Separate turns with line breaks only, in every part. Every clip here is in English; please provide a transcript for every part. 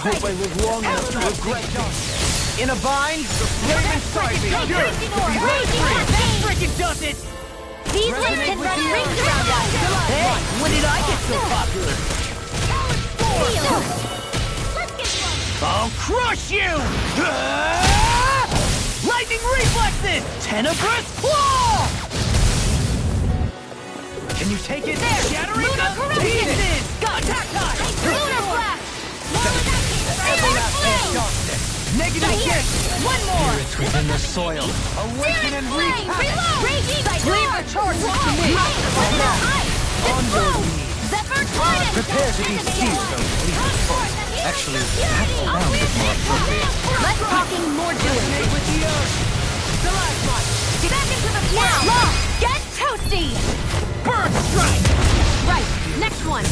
hope I live long enough to regret this. In a bind, the flame inside me yearns to be let free.
That frickin' does it!
These lights can run rings around us!
Hey, when did I get so popular?
Let's get one!
I'll crush you! Lightning reflexes! Tenebrous claw!
Can you take it?
There!
Shattering
Lunar
the
corruption!
pieces!
Attack time!
Lunar blast!
Negative again! One more!
It's within the soil. Awaken and wreak havoc!
Raging!
Leave the charge to me!
On your knees.
Zephyr Trident!
Prepare to be seized, those fleeting foes. Actually, that sound is more appropriate.
Less talking, more doing.
Resonate with the earth. Stalagmite.
Back into the now! Lost! Get toasty!
Burn strike!
Right, next one.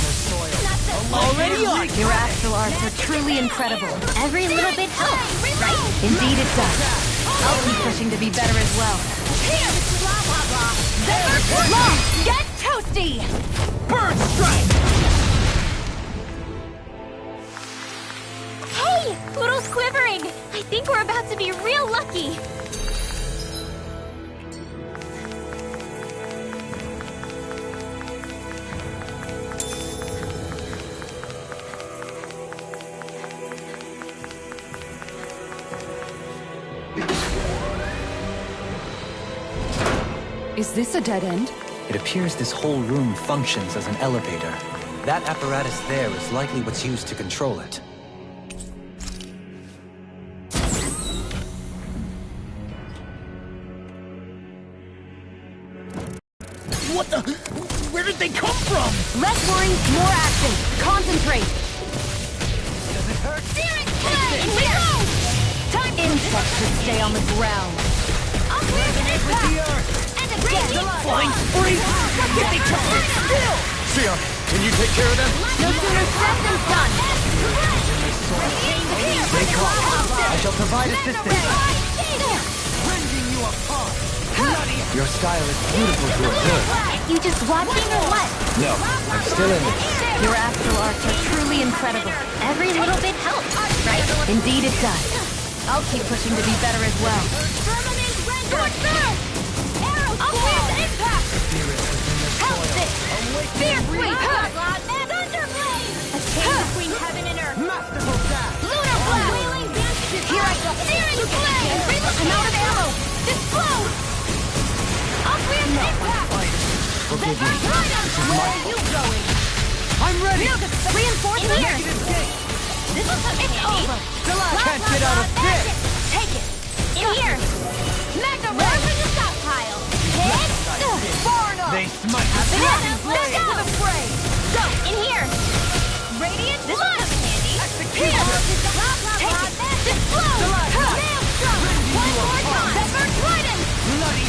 Already on!
Your astral arts are truly incredible. Every little bit helps, right? Indeed it does. I'll keep pushing to be better as well. Here! Blah, blah, blah. Zephyr Lost! Get toasty!
Burn strike!
Hey! Poodle's quivering! I think we're about to be real lucky.
Is this a dead end?
It appears this whole room functions as an elevator. That apparatus there is likely what's used to control it.
What the? Where did they come from?
Less worry, more action. Concentrate.
Does it hurt?
Steering play! Time insects should stay on the ground.
Resonate with the earth.
And again!
Flying spree! Get me to still!
Sion, can you take care of them?
No sooner said than done.
Stay calm. I shall provide assistance.
Rending you apart.
Your style is beautiful to observe.
You just watching or what?
No, I'm still in this.
Your astral arts are truly incredible. Every little bit helps, right? Indeed it does. I'll keep pushing to be better as well. Help this! Fierce sweep! Thunderblade! A chain between heaven and earth.
Masterful dash.
Lunar blast! Here I go! Searing flame! I'm out of ammo! Explode! Uplift impact!
Forgive me.
Where are you going?
I'm ready.
Reinforcements?
Negative gate.
This is it's over!
Can't get out of this.
Take it! In here! Magna Ray! Where's the stockpile? Hit! Far enough!
They smite
Back
the
into the fray! Go! In here! Radiant this will come in handy! Here! Take it! Explode! One more time! Zephyr Trident!
bloody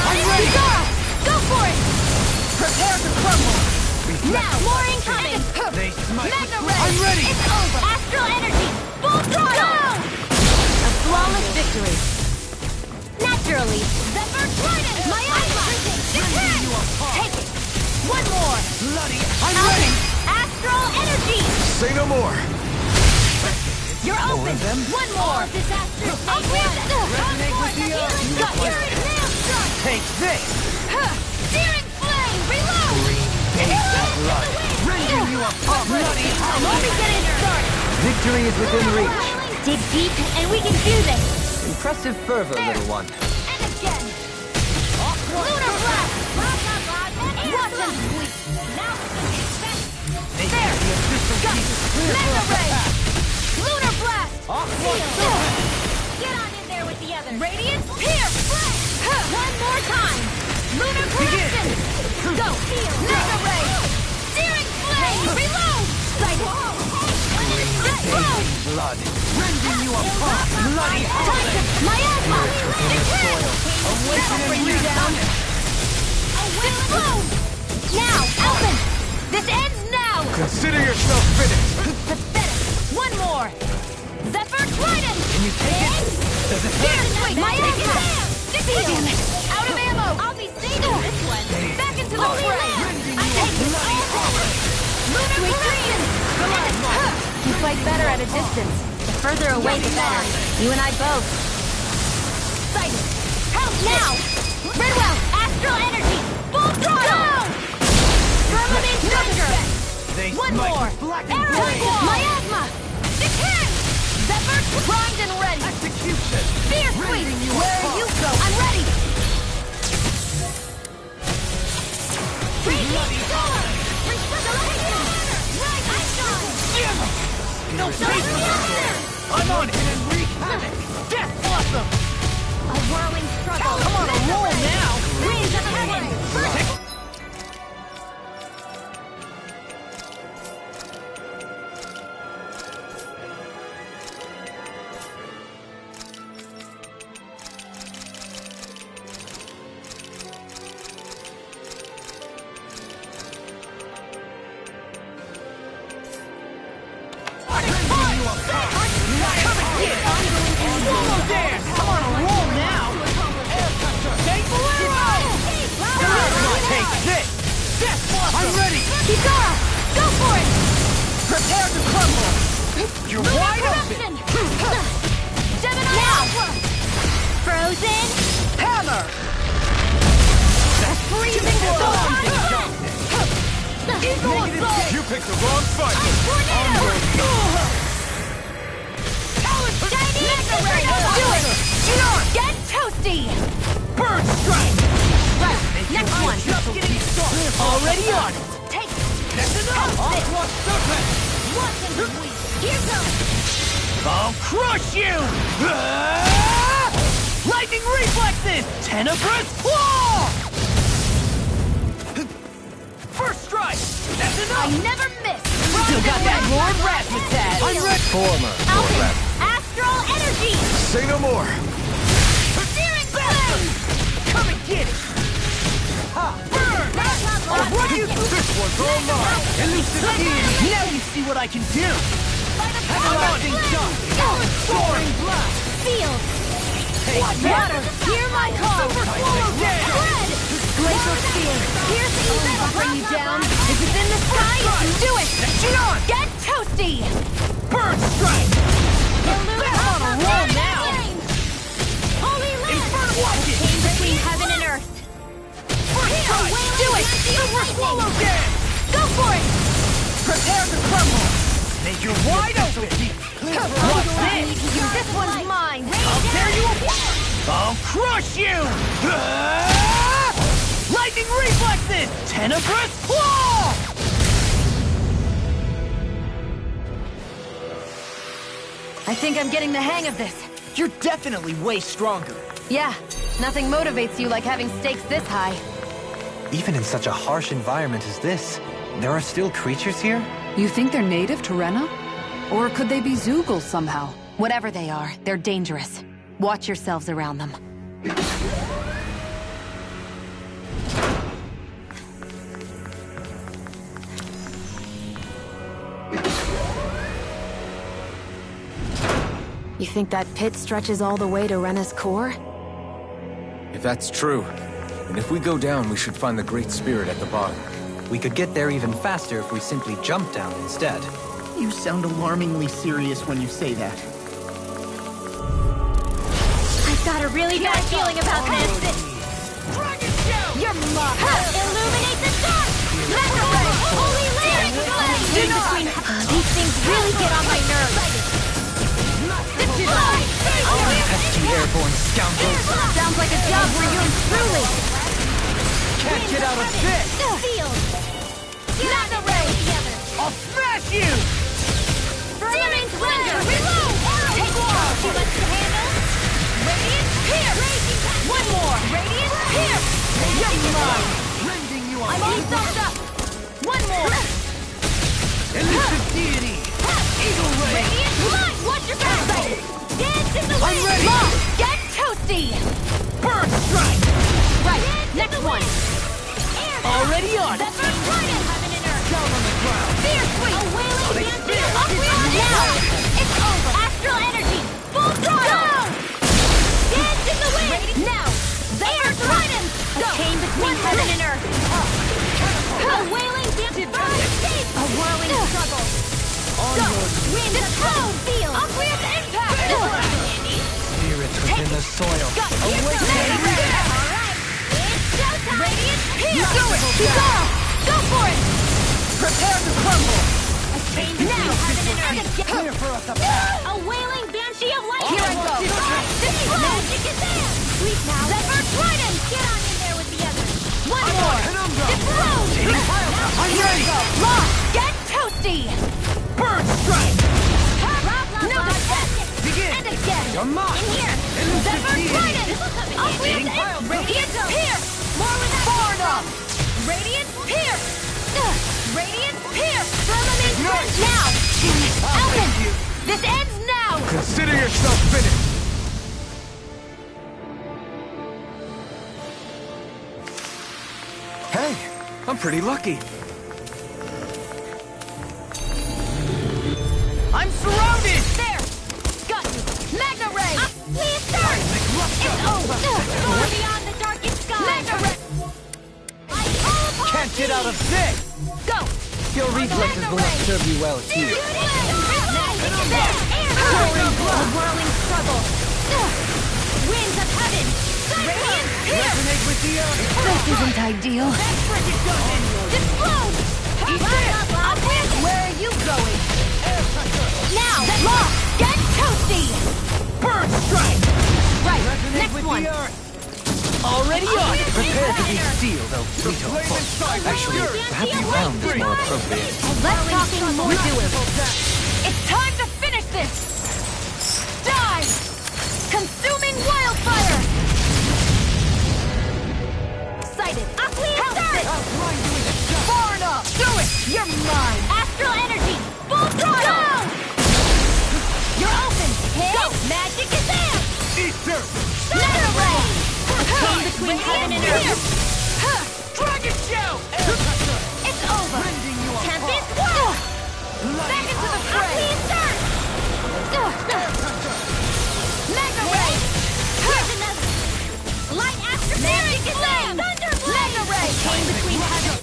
I'm ready! Go for it! Prepare to crumble! Now! More incoming!
They smite.
Magna Ray!
I'm ready.
It's over! Astral energy! Full throttle! A flawless victory! Naturally! Zephyr Trident! My eyes! Take it! One more!
Bloody. I'm ready.
Astral energy!
Say no more.
You're open!
them?
One more! Disaster!
Resonate with the earth.
Got you!
Take this.
Searing flame! Reload!
Blood. Rending you apart. Bloody.
I'm only getting started!
Victory is within reach.
Dig deep, and we can do this!
Impressive fervor, little one.
And again! Lunar blast! Watch them sweep! Now
They
there!
the official
Got
piece.
Mega ray! Lunar blast!
Aqua
Get on in there with the others! Radiant pierce! One more time! Lunar corruption! Go! Mega ray! Searing flame! Reload! Explode!
blood. Rending you apart. Bloody.
Miasma!
Awaken and
Bring you down! Explode! Now, Elfin! This ends now!
Consider yourself finished.
Pathetic! One more! Zephyr Trident!
Can you take it? Does it hurt?
Fierce sweep! Miasma! Damn it! Out of ammo! I'll be saving this one! Back into the fray! I take it! Lunar corruption! fight better at a distance. The further away, the better. You and I both. Sighted. Help now! Redwell, astral energy! Full throttle! Firmament Thunder! One more! Arrow! Miasma! Decay! Zephyr, primed and ready!
Execution!
Fear Sweep! Where are you go? I'm ready! Radiant Storm! Resuscitation! Right, I shine!
No patience! I'm on it and wreak havoc! Death Blossom!
A whirling struggle!
Come on, a roll now!
Wings of heaven!
I'm ready!
Kitara! Go for it!
Prepare to crumble! You're wide open!
Gemini Aqua! Frozen!
Hammer!
A freezing storm!
Eagle Assault! You picked the wrong fight!
Tornado! Chinese! Do it! Get toasty!
Bird Strike!
Right, next one!
Just getting started! Already on it!
Take it!
That's enough! Aqua Serpent!
Watch and squeeze! Here goes!
I'll crush you! Lightning Reflexes! Tenebrous Claw! First strike! That's enough!
I never miss!
Still got that Lord Razzmatazz! I'm ready! Former
Alchemy! Astral energy!
Say no more!
Searing flame!
Come and get it! Burn! I'll run you through this one's all mine! Elucidate! Now you see what I can do! Everlasting Shock! Soaring Blast!
Field!
Watch
Water! Hear my call!
Swallow Dance!
Bread! Glacial Spear! Piercing I'll bring you down! If it's in the sky, do it!
Shion!
Get toasty!
Bird Strike!
Back
on a roll now!
Holy Land!
Infernal Watch it!
Came between heaven and earth! Do it!
Super Swallow Dance!
Go for it!
Prepare to crumble! Make your wide open! Watch this!
This one's mine!
I'll tear you apart! I'll crush you! Lightning Reflexes! Tenebrous Claw!
I think I'm getting the hang of this.
You're definitely way stronger.
Yeah, nothing motivates you like having stakes this high.
Even in such a harsh environment as this, there are still creatures here?
You think they're native to Rena? Or could they be Zeugles somehow?
Whatever they are, they're dangerous. Watch yourselves around them. You think that pit stretches all the way to Rena's core?
If that's true, and if we go down, we should find the Great Spirit at the bottom.
We could get there even faster if we simply jump down instead.
You sound alarmingly serious when you say that.
I've got a really bad feeling about this.
Dragon Shell!
You're mocked. Illuminate the dark! Meteorite! Holy Land! These things really get on my nerves.
Pesky airborne scoundrels!
Sounds like a job for yours truly.
Can't get out of this!
Field! Not the way!
I'll smash you!
Demon Splendor! Reload! Take one! Too much to handle? Radiant Pierce! One more! Radiant Pierce! You're mine!
Rending you
I need thumbs up! One more!
Elusive Deity! Eagle Ray!
Radiant Light! Watch your back! Dance in the wind!
I'm ready!
Lock! Get toasty!
Bird Strike!
Right, next one!
Already on it!
That's our trident! Heaven and earth!
Down on the ground!
Fear Sweep! A wailing dance!
Fear!
Up we are now! It's over! Astral energy! Full throttle! Go! Dance in the wind! Now! Air trident! A chain between heaven and earth! A wailing dance! Escape! A whirling struggle! Go! Wind explode! Feel! Aqueous impact!
Spirits within the soil.
Awaken! Alright! It's showtime! Radiant Heal! Do it! Go for it!
Prepare to crumble.
A change now!
Clear for us a path.
A wailing banshee of light!
Here I go.
Magic is there! Sleep now! Zephyr Trident! Get on in there with the others! One more!
Penumbra.
Dethrone!
I'm
Here
ready.
we go! Lost! Get toasty!
Bird strike.
No defense!
Begin.
And again!
You're mine.
In here!
Elusive
Zephyr
deity.
Trident! Uplift
Eating
Radiant Pierce! More with that Far Radiant Pierce! Radiant Pierce! Firmament
Nice.
now!
I'll
Elton!
thank you.
This ends now!
Consider yourself finished! Hey, I'm pretty lucky.
I'm surrounded.
There! Got you! Magna Ray! Please, sir! It's over! Far beyond the darkest sky! Magna Ray! I call upon
Can't get out of this.
Go!
Your reflexes will not serve you well here.
A whirling struggle! Winds of heaven! Radiant Pierce!
Resonate with the earth.
This isn't ideal.
Explode! Where are you going? Now! Lost! Get toasty!
Bird strike.
Right,
Resonate
next
with
one!
the earth. Already on it.
Prepare to be sealed, O fleet of foot. Actually, perhaps round is more appropriate.
Let's talk more to him. It's time to finish this! Die! Consuming wildfire! Sighted! Far enough! Do it! You're mine! Astral energy! Full throttle! You're open! Go! Magic is there!
Easter!
Thunder Ray! Come between heaven and earth!
Dragon shout.
It's over! Tempest Swirl! Back into the fray! Mega Ray! Here's another! Light after Magic Slam! Thunder Mega Ray! Came between heaven!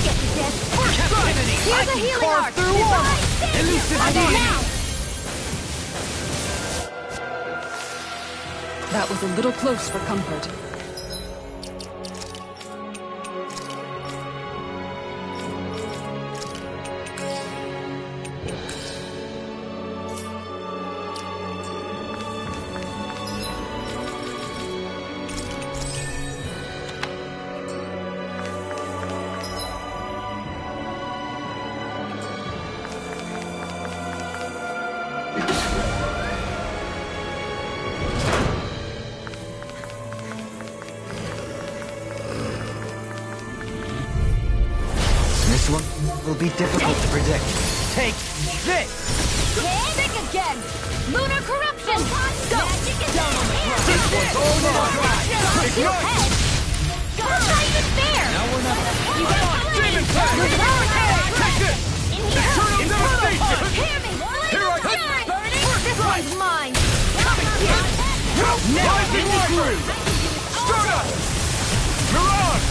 Get to death!
Captivity.
Here's a healing
Carve
arc!
through armor. Elusive deity.
Now!
That was a little close for comfort.
This one will be difficult to predict.
Take this.
Think again! Lunar corruption! Go! Magic is down on the ground!
This one's all mine.
Your head! It's not even fair!
Now we're not.
You got
Demon Tag! Take this!
In here!
Turn devastation!
Hear me!
Here I come!
This one's mine!
Rising Wyvern! Stardust! Mirage!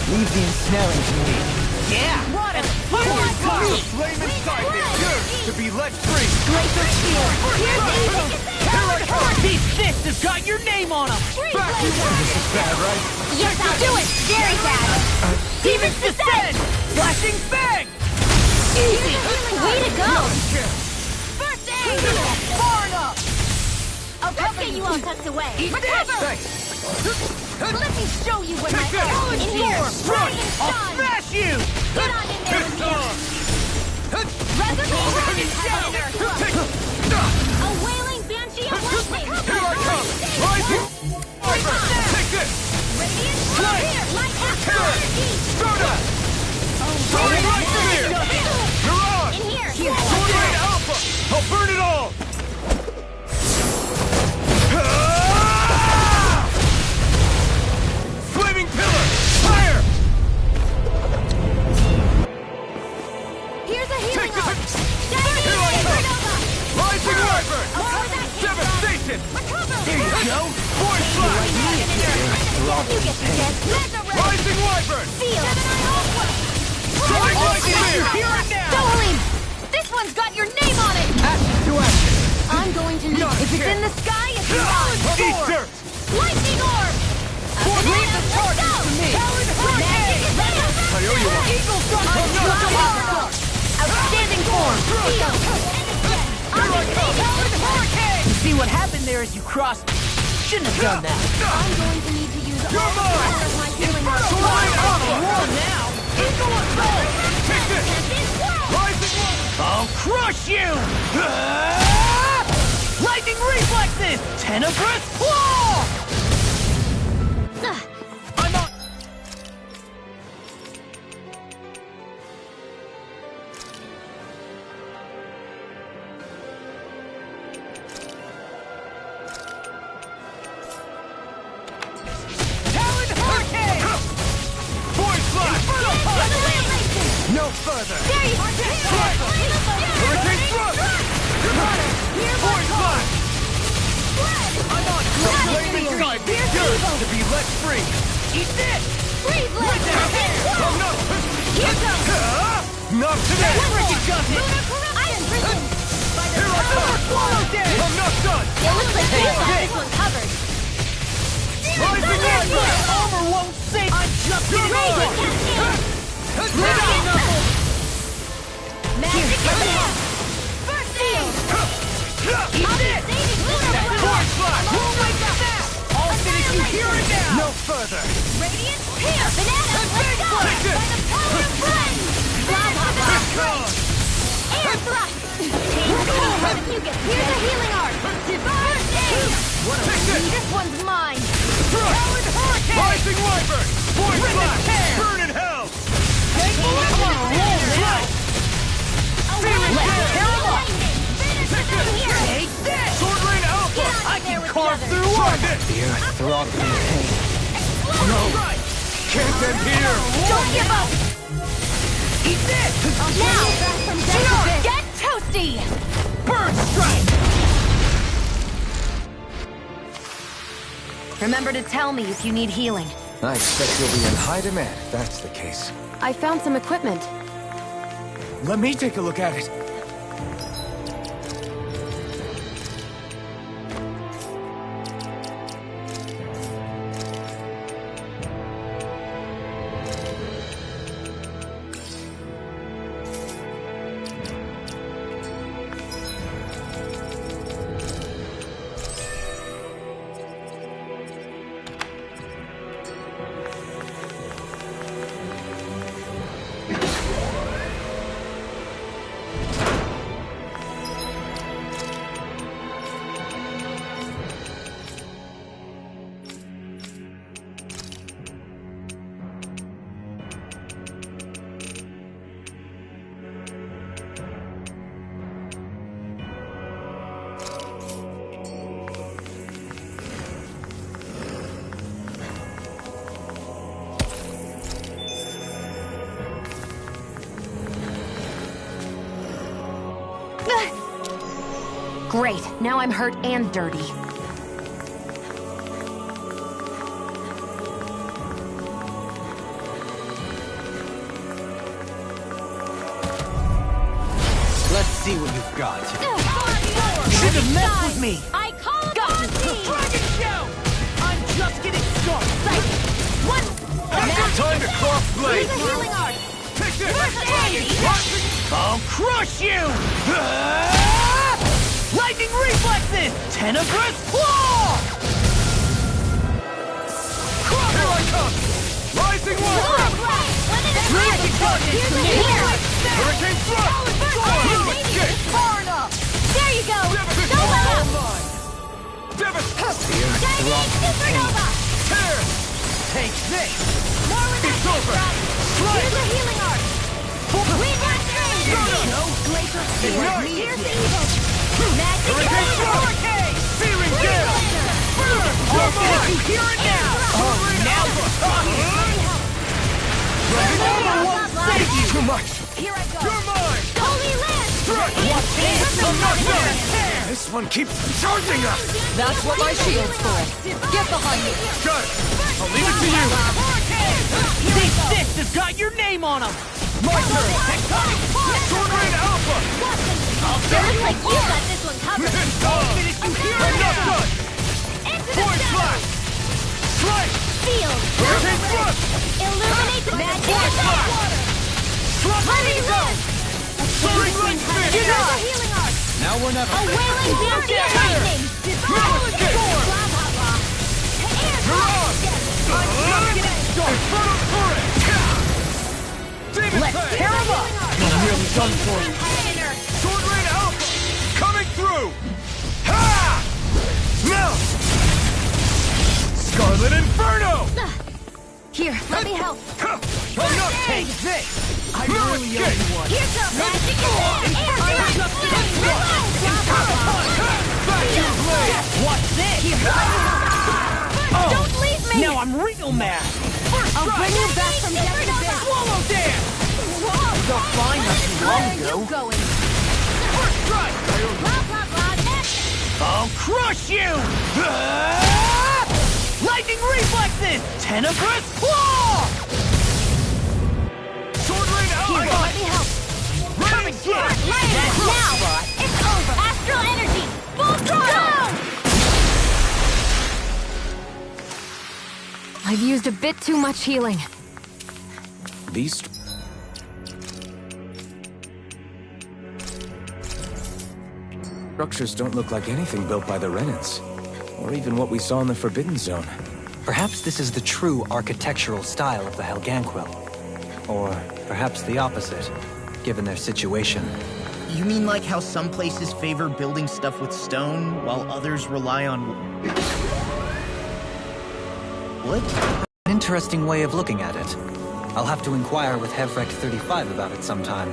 Leave the ensnaring to me.
Yeah.
Water!
The flame inside me yearns to be let free!
Glacier Shield!
Here I come!
These fists have got your name on them.
Back! This is bad, right?
Yes, I'll do it! Very bad!
Demons descend. Flashing bang.
Easy! Way to go! First aid!
Far enough.
I'll get you all tucked away!
Eat
Recover!
Thanks!
Let me show you what my
Take this!
arm in here!
Run.
Rising
I'll
sun!
smash you.
Get on in there with me! Resurrection! A wailing banshee of lightning!
Here I come! Rising Wyvern! Take this!
Radiant
Flight!
here! Light after
Here!
energy!
Stardust! Soaring Light Spear! Mirage!
In here!
Sword Rain Alpha! I'll burn it all! Flaming Pillar! Fire!
Here's a healing
Take this!
arc!
Here I come! Rising Wyvern!
More of that
Devastation!
There you go.
Void Slash!
You get the death! Mega Ray!
Rising Wyvern!
Feel!
Soaring Light Spear!
Here and now.
Soaring! one's got your name on it!
Action to action!
I'm going to need...
Not
If it's
yet.
in the sky, it's mine!
Eat dirt!
Lightning orb!
Leave the target to me!
Magic is there!
I owe you one! Eagle Thrust!
Outstanding form! Seal!
You see what happened there as you crossed... Shouldn't have done that!
I'm going to need to use all the
You're mine!
power of my healing
Inferno
arts.
Line on a roll now! Eagle Assault! Take this! Rising One! I'll crush you! Lightning reflexes! Tenebrous Claw! I'm on... Talon Hurricane! Void Flash! No further!
There you are!
Hurricane Thrust! Void Flash! I'm on flaming side! Yours to be let free! Eat this!
Freeze
Right there! Oh no!
Here goes!
Not today!
Lunar
Justice!
Iron Prison!
Here I come! Swallow dead! I'm not done!
It looks like we got this one covered.
Rising Lightning! Armor won't save! I'm just getting on!
Magic is there! First aid!
Eat this!
Saving Lunar
Void Flash! Move like that! I'll finish you here and now! No further!
Radiant Pierce! Banana! Let's go!
Take this!
By the power of friends! Lava! Air thrust! Here's a healing art! First aid!
Take this!
This one's mine!
Talon Hurricane! Rising Wyvern! Void Flash! Burn in hell! Come on, roll now!
Let's tear 'em up!
Take this! Sword Rain Alpha! I can carve through armor!
Fear, throbbing in pain.
No! Can't end here!
Don't give up!
Eat this!
Now! Get toasty!
Bird Strike!
Remember to tell me if you need healing.
I expect you'll be in high demand if that's the case.
I found some equipment.
Let me take a look at it.
Great, now I'm hurt and dirty.
Let's see what you've got.
Should
have messed with me.
I call upon thee!
Dragon Shout! I'm just getting started.
One!
Time to cross
Use
blades!
a healing art!
Take this!
First aid!
I'll crush you! Lightning reflexes! Tenebrous Claw! Here I come! Rising Wyvern!
Magic
target! Hurricane Thrust!
Far enough! There you go! Don't let up!
Devastation!
Dynamic Supernova!
Tear! Take this!
More with
It's
that
over!
drop. Here's a healing art! We got
No!
Glacier
Ignite!
Here's the evil! Magic
Hurricane
Sword!
Hurricane! Searing Gale! Burn! I'll finish you here and now! Oh, now we're talking! Armor won't save you! Too much!
Here I go!
You're mine!
Holy Land!
Strike! Watch this! I'm not done! This one keeps charging us!
That's what my shield's for. Get behind me.
Got it! I'll leave it to you! These six has got your name on them! My turn! Tectonic Force! Sword Rain Alpha!
It looks like you got this one covered.
Finish you here! Enough done!
Into the
Void Flash! Strike!
field.
Hurricane Thrust!
Illuminate the magic.
Void Flash! Thrust
Let it
Laser!
run.
Soaring Light Spin!
Here's the healing arc.
Now we're never.
A wailing blast of lightning.
Melicate!
Blah, blah, blah. Air
Mirage!
blast.
Inferno Turret! Demon
Let's
Fang!
tear him up! I'm really done for.
Sword Rain Alpha! Coming through! Ha! Now! Scarlet Inferno!
Here, let me help.
Enough! Take this! I really owe you one.
Here's the magic and air blast.
Vacuum Blade!
What's this?
Don't leave me.
Now I'm real mad.
I'll bring you back from death to death.
Swallow dance!
Whoa.
The fine not too
Where
long
are you
ago.
going?
First strike!
Blah, blah, blah. Next.
I'll crush you! Lightning reflexes! Tenebrous claw!
Sword Rain
Here,
Alpha!
let me help.
Rain Slash!
Now. It's over. Astral energy. Full throttle. I've used a bit too much healing.
These structures don't look like anything built by the Renans, or even what we saw in the Forbidden Zone.
Perhaps this is the true architectural style of the Helganquil. Or perhaps the opposite, given their situation.
You mean like how some places favor building stuff with stone, while others rely on wood?
An interesting way of looking at it. I'll have to inquire with Hevrek 35 about it sometime.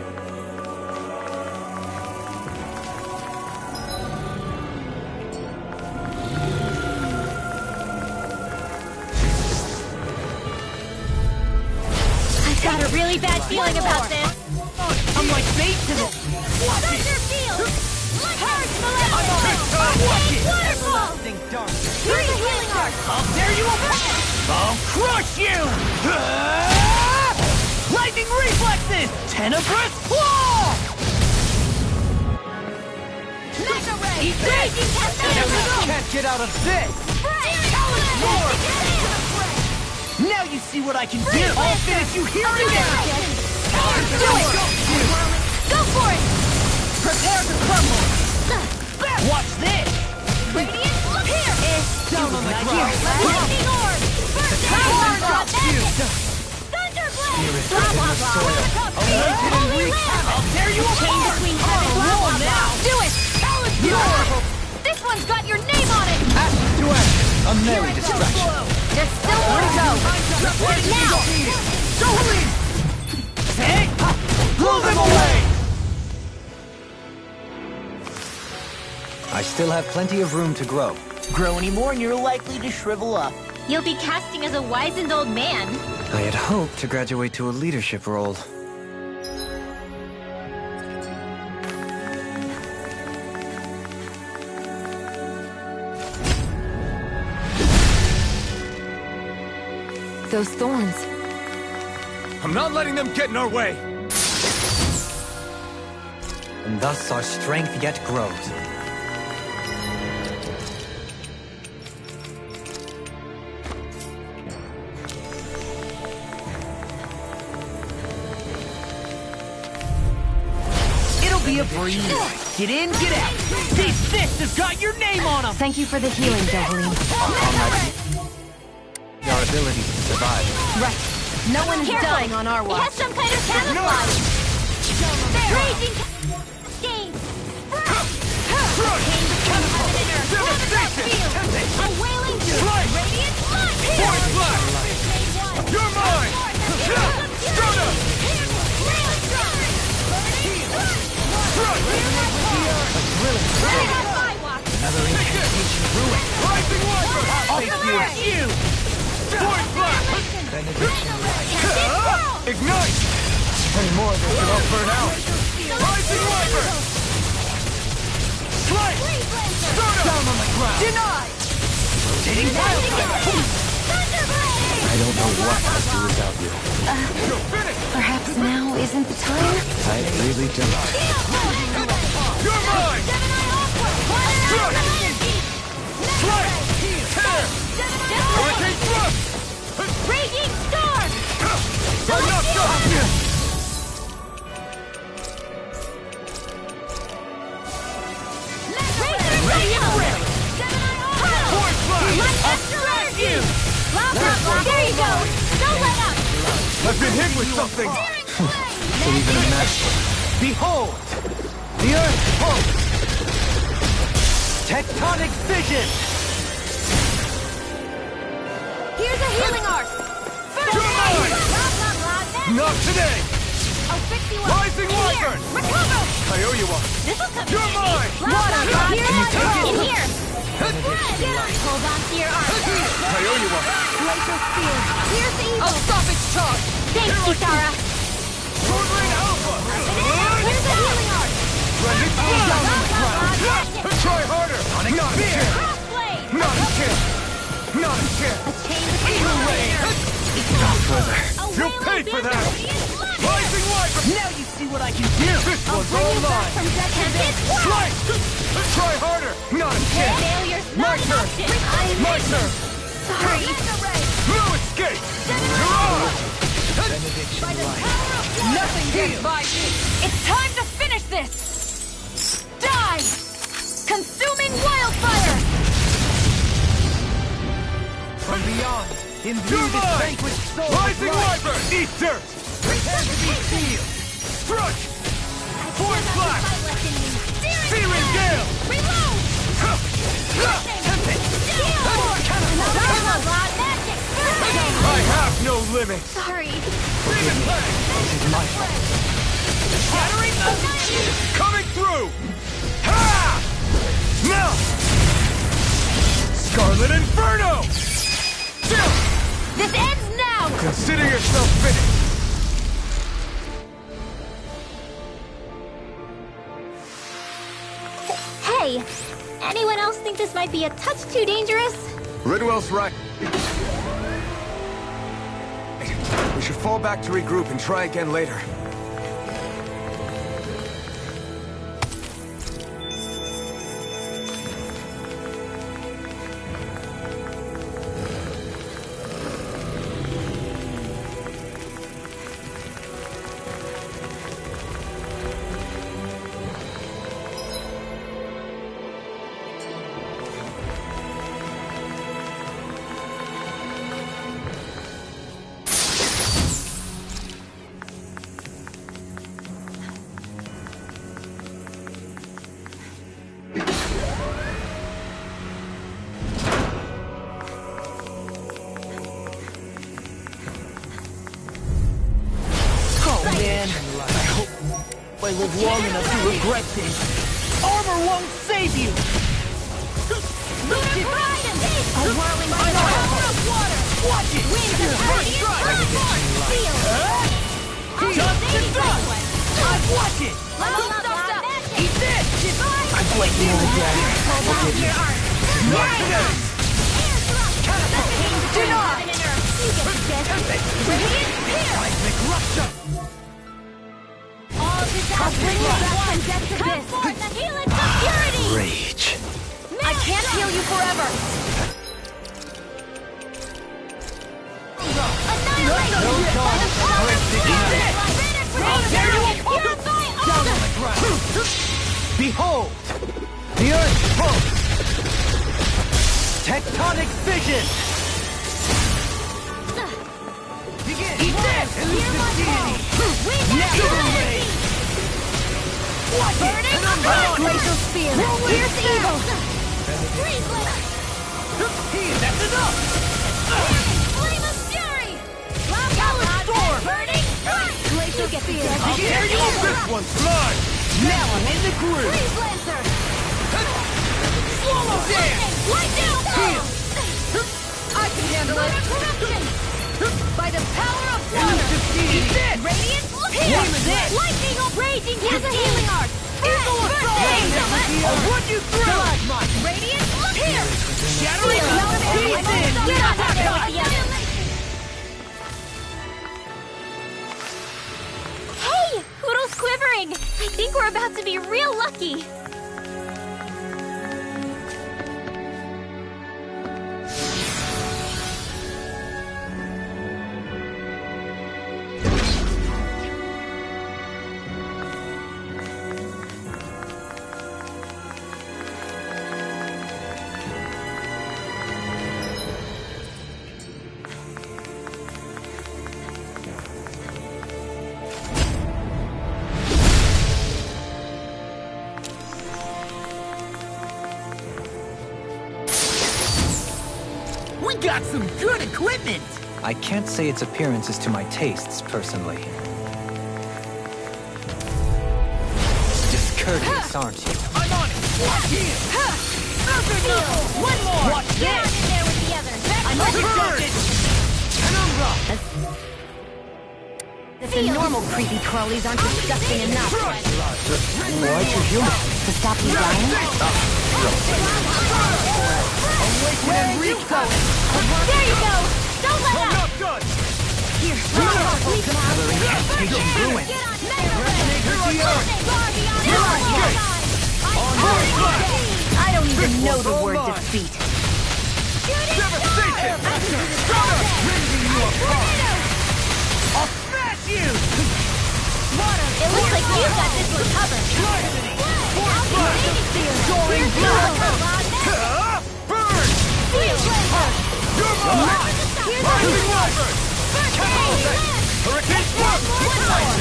I've got a really bad feeling about this.
I'm like bait to the...
Thunder field. Harsh
Watch it!
Waterfall.
Think dark.
Here's the healing arc.
I'll tear you apart! I'll crush you! Lightning reflexes! Tenebrous claw!
Mega ray.
Eat this!
Raging cascade.
Can't get out of this!
Now you see what I can do! I'll finish you here again!
Do it! Go for it!
Prepare to crumble! Watch this!
Radiant, look here!
Down on the
Here,
ground!
lightning orb! Burst
Power
drop!
drop!
Thunderblade! Blah, blah, blah! Holy land!
I'll tear you apart!
Between heaven, blah, blah,
now!
blah! Do it! This one's got your name on it!
Ashes to ashes, a merry distraction.
There's still more to go! Now!
Hey! Blow them away!
I still have plenty of room to grow.
Grow any more and you're likely to shrivel up.
You'll be casting as a wizened old man.
I had hoped to graduate to a leadership role.
Those thorns.
I'm not letting them get in our way!
And thus our strength yet grows.
It'll be a breeze. Get in, get out. These fists have got your name on them.
Thank you for the healing, Dovaline.
Our ability to survive.
Right. No one is dying on our watch. It has some kind of camouflage. Raging cascade. A wailing radiant light.
Void Flash! You're mine! Stroda!
Another incantation ruined.
Rising Wiper!
I'll finish you.
Void Flash! Ignite!
Any more of this and I'll burn out.
Rising Wiper! Slice! Stroda!
Down on the ground. Denied. Rotating wildfire.
Thunderblade!
I
I don't know what I'd do without you.
Perhaps now isn't the time?
I really don't.
You're mine! Strike! Tear! Hurricane thrust!
Raging storm!
I'm not done! Force flash!
You! Blah, blah, blah. There you go! Don't let up!
I've been hit with something!
So even a master.
Behold! The Earth pulse! Tectonic vision!
Here's a healing art!
You're mine!
Blah, blah, blah.
Not today!
I'll fix you up!
Rising
In here.
Wyvern!
Recover!
I owe you one!
This'll come
You're
in
mine!
handy. Blah, blah, blah. Here,
it?
in here! Hold on to your arm!
I owe you one!
Glacial spear! Here's the evil!
I'll stop its charge!
Thanks, Kitara!
Sword Rain Alpha!
Here's the healing art!
Splendid
Blah,
fly!
blah, blah.
Try harder! Not a chance!
Crossblade!
Not a chance! Not a chance!
A chain of evil rain!
You'll pay for that! Rising Wyvern!
Now you see what I can do!
This
I'll
one's
bring
all
you back
mine!
from death and this
Slice! Try harder! Not a chance!
Failure's
My
not an
turn!
option!
My turn!
Sorry!
No escape! You're on!
Nothing gets by me!
It's time to finish this! Die! Consuming wildfire!
From beyond, imbue
You're
this
mine!
vanquished soul
Rising
with life!
Wyvern! Eat dirt!
Prepare to be sealed!
Strike! Force flash! Searing Gale!
Reload!
I have no limits!
Sorry.
Demon Plague!
Shattering
Coming through! Ha! Now! Scarlet Inferno!
This ends now!
Consider yourself finished!
Hey, anyone else think this might be a touch too dangerous?
Ridwell's right. We should fall back to regroup and try again later.
I live long enough to regret this. Armor won't save you!
Lunar Horizon! A whirling power of water!
Watch it!
Winds of radiant blood! Seal!
Dust to dust! Watch it! Eat this! I'm blanking on the ground.
Hold on to your arm!
Not today!
Do not! You get the gist! Radiant Spear!
Seismic rupture!
All disasters bring you back from death to this! Come forth and heal its purity!
Rage.
I can't heal you forever! Annihilate! By the power of
I'll tear you apart!
Purify all
Down on the ground! Behold! The Earth pulse! Tectonic vision! Begin! Eat this! Elusive Natural ray! Watch it!
Burning
And I'm gone!
glacial spear! Here's evil! Freeze blade!
That's enough!
Flame of fury! Lava storm! Burning strike! Glacial spear!
I'll tear you apart!
This one's mine!
Now I'm in the groove!
Freeze lancer!
Swallow dance!
Light down!
Heal! I can handle
Lunar
it!
corruption! By the power of water!
Eat this!
Radiant
Here!
here! Lightning of raging! Here's a healing art!
Eagle assault! I'll run you through!
Radiant here!
Shattering pieces!
You're not there with the others! We're about to be real lucky!
We got some good equipment!
I can't say its appearance is to my tastes, personally. Discourteous, aren't you?
I'm on it! Watch here!
One more!
Watch
Get
this!
on in there with the others!
I'm
Burn! Penumbra!
The normal creepy crawlies aren't disgusting enough.
Why too human?
To stop you dying?
Awaken and recover!
There you go! Don't let
I'm
up!
not done!
Here,
Ancient ruin.
I don't even know the word defeat.
Devastation! Rending you apart! I'll smash you!
It looks like you got this one covered.
Soaring Burn! You're mine! Rising Wyvern! Hurricane Swarm!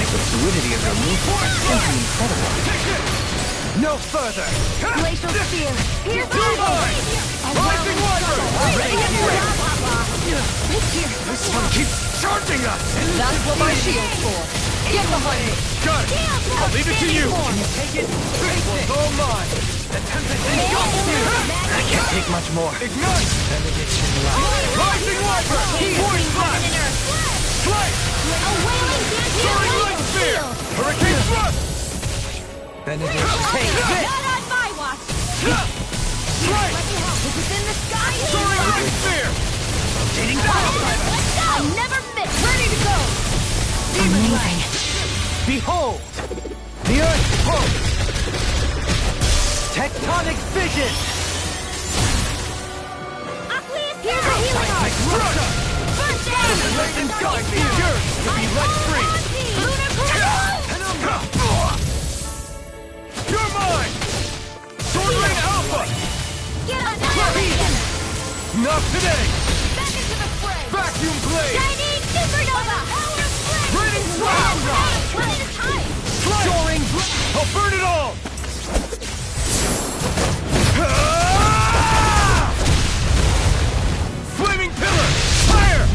The fluidity of your movement is simply incredible.
No further!
Glacial Spear. Here's
You're mine! Rising Wyvern! This one keeps charging us!
That's what my shield's for. Get behind me.
Got it! I'll leave it to you! Can you take it? This one's all mine! The tempest engulfs you!
I can't take much more.
Ignite!
Benediction light.
Rising Wyvern! Force Blast! Slice! Soaring Light Spear! Hurricane Thrust!
Benediction.
Take this!
Not on my watch.
Slice!
This is in the sky.
Soaring Light Spear! Rotating down!
I never miss. Ready to go.
Amazing! Behold! The Earth pulse! Tectonic vision!
Aqueous, here's a healing arm.
Rupture!
First down.
Let them guide me! Yours to be let free!
Lunar Penumbra.
Penumbra! You're mine! Sword Rain Alpha!
Get annihilated.
Not today!
Back into the fray.
Vacuum Blade!
Shining Supernova. Power flame.
Raining Flash!
One at a time.
Soaring! I'll burn it all! Flaming Pillar! Fire!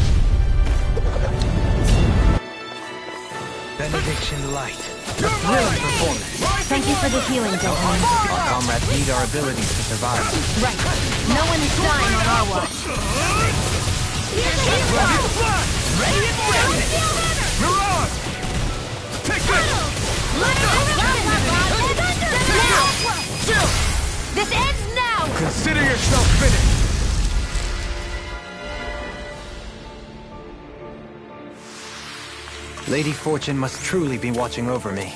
Benediction light.
You're mine!
Performance.
Thank you for the healing, Dohan.
Our comrades need our abilities to survive.
Right. No one is dying on our watch. Here's a healing
Rapid
arm.
Flash!
Radiant Flash.
Mirage! Take this! Still!
This ends now!
Consider yourself finished!
Lady Fortune must truly be watching over me.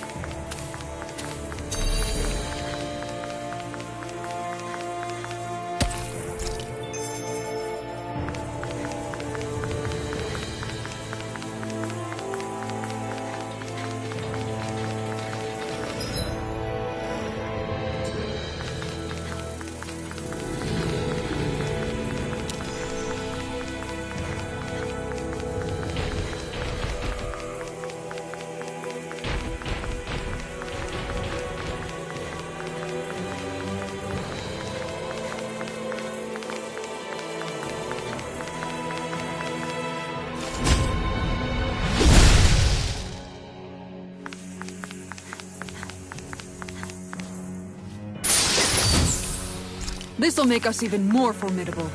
This'll make us even more formidable.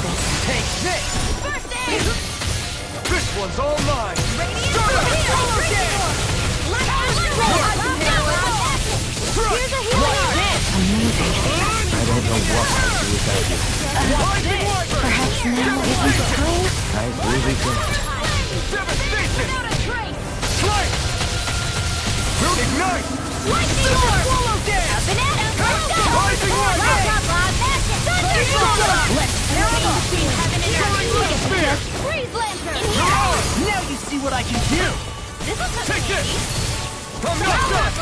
this.
Take this!
First aid!
This one's all mine!
Radiant
Start up!
Here's
Follow
a
again!
healing.
Amazing.
I don't know what I'd do without you.
Rising Wyvern!
Perhaps now isn't the time?
I really don't.
Devastation!
Without a trace.
Strike! Ignite!
Lightning Lord!
Swallow down!
A banana! Let's go!
Rising Wyvern!
Laptop, action! Thunderstorm!
Let's
tear it up! Between heaven and
Soaring
earth!
Little Spear!
Freeze Lantern! In
You're
here!
on! Now you see what I can do!
This'll come
Take
in
this!
handy.
I'm not done!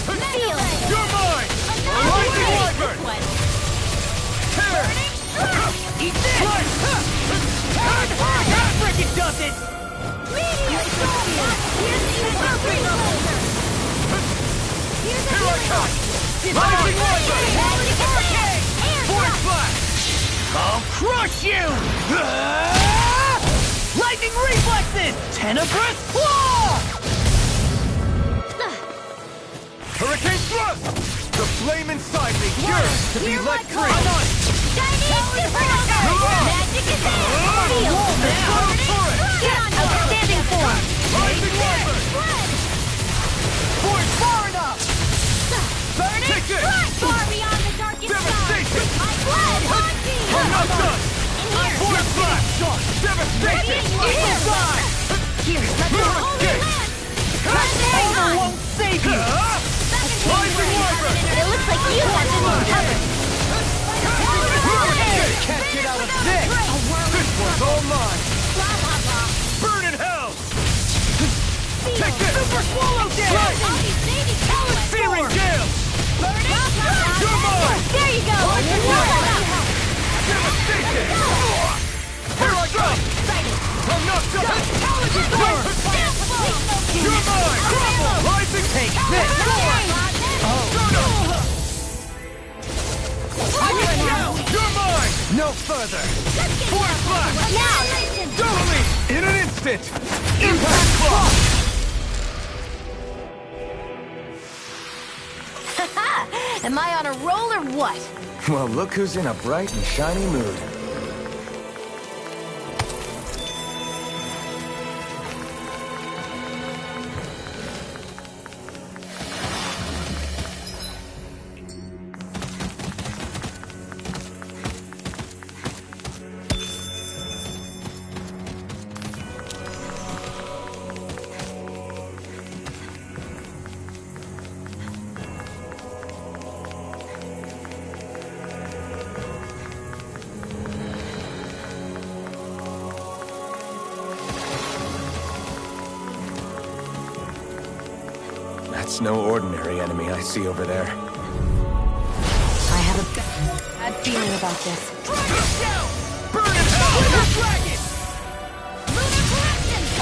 Feel it!
You're mine! Rising Wyvern!
One.
Tear!
Eat this! That frickin' does it!
Meteor storm! Here's the freeze Lantern! Here's a
Here I
healing
come!
arc.
Rising Wyvern!
Magic attack! Air
Force
drop!
Flash!
I'll crush you! Lightning reflexes! Tenebrous claw!
Hurricane Thrust! The flame inside me yearns to be
Hear
let
my
free!
call. Chinese supernova! Magic attack! Seal!
Shadow Turret!
Outstanding form!
Rising Wyvern!
Fled!
Force far enough!
Burning
Take it!
strike! Far beyond the darkest
Devastation!
stars! I fled! Haunting!
I'm not done!
In here!
Force Flash! Devastation!
Radiant
Die!
Here, let me
Mirror
hold
escape!
your hand!
Armor won't save you!
Rising Wyvern!
It looks like you have this one covered.
Can't get out of this! This one's all mine!
Blah, blah, blah.
Burn in hell!
Seal.
Take this!
Super swallow down!
I'll be saving you.
Searing Gale!
Burning.
You're mine!
There you go.
Devastation! Here I go! I'm not done! Burn! You're mine! Rising! Take this! You're mine! No further! Force Flash!
Now,
Totally! In an instant! Impact Claw!
am I on a roll or what?
Well, look who's in a bright and shiny mood. That's no ordinary enemy I see over there.
I have a bad feeling about this.
Burn in hell!
Dragon!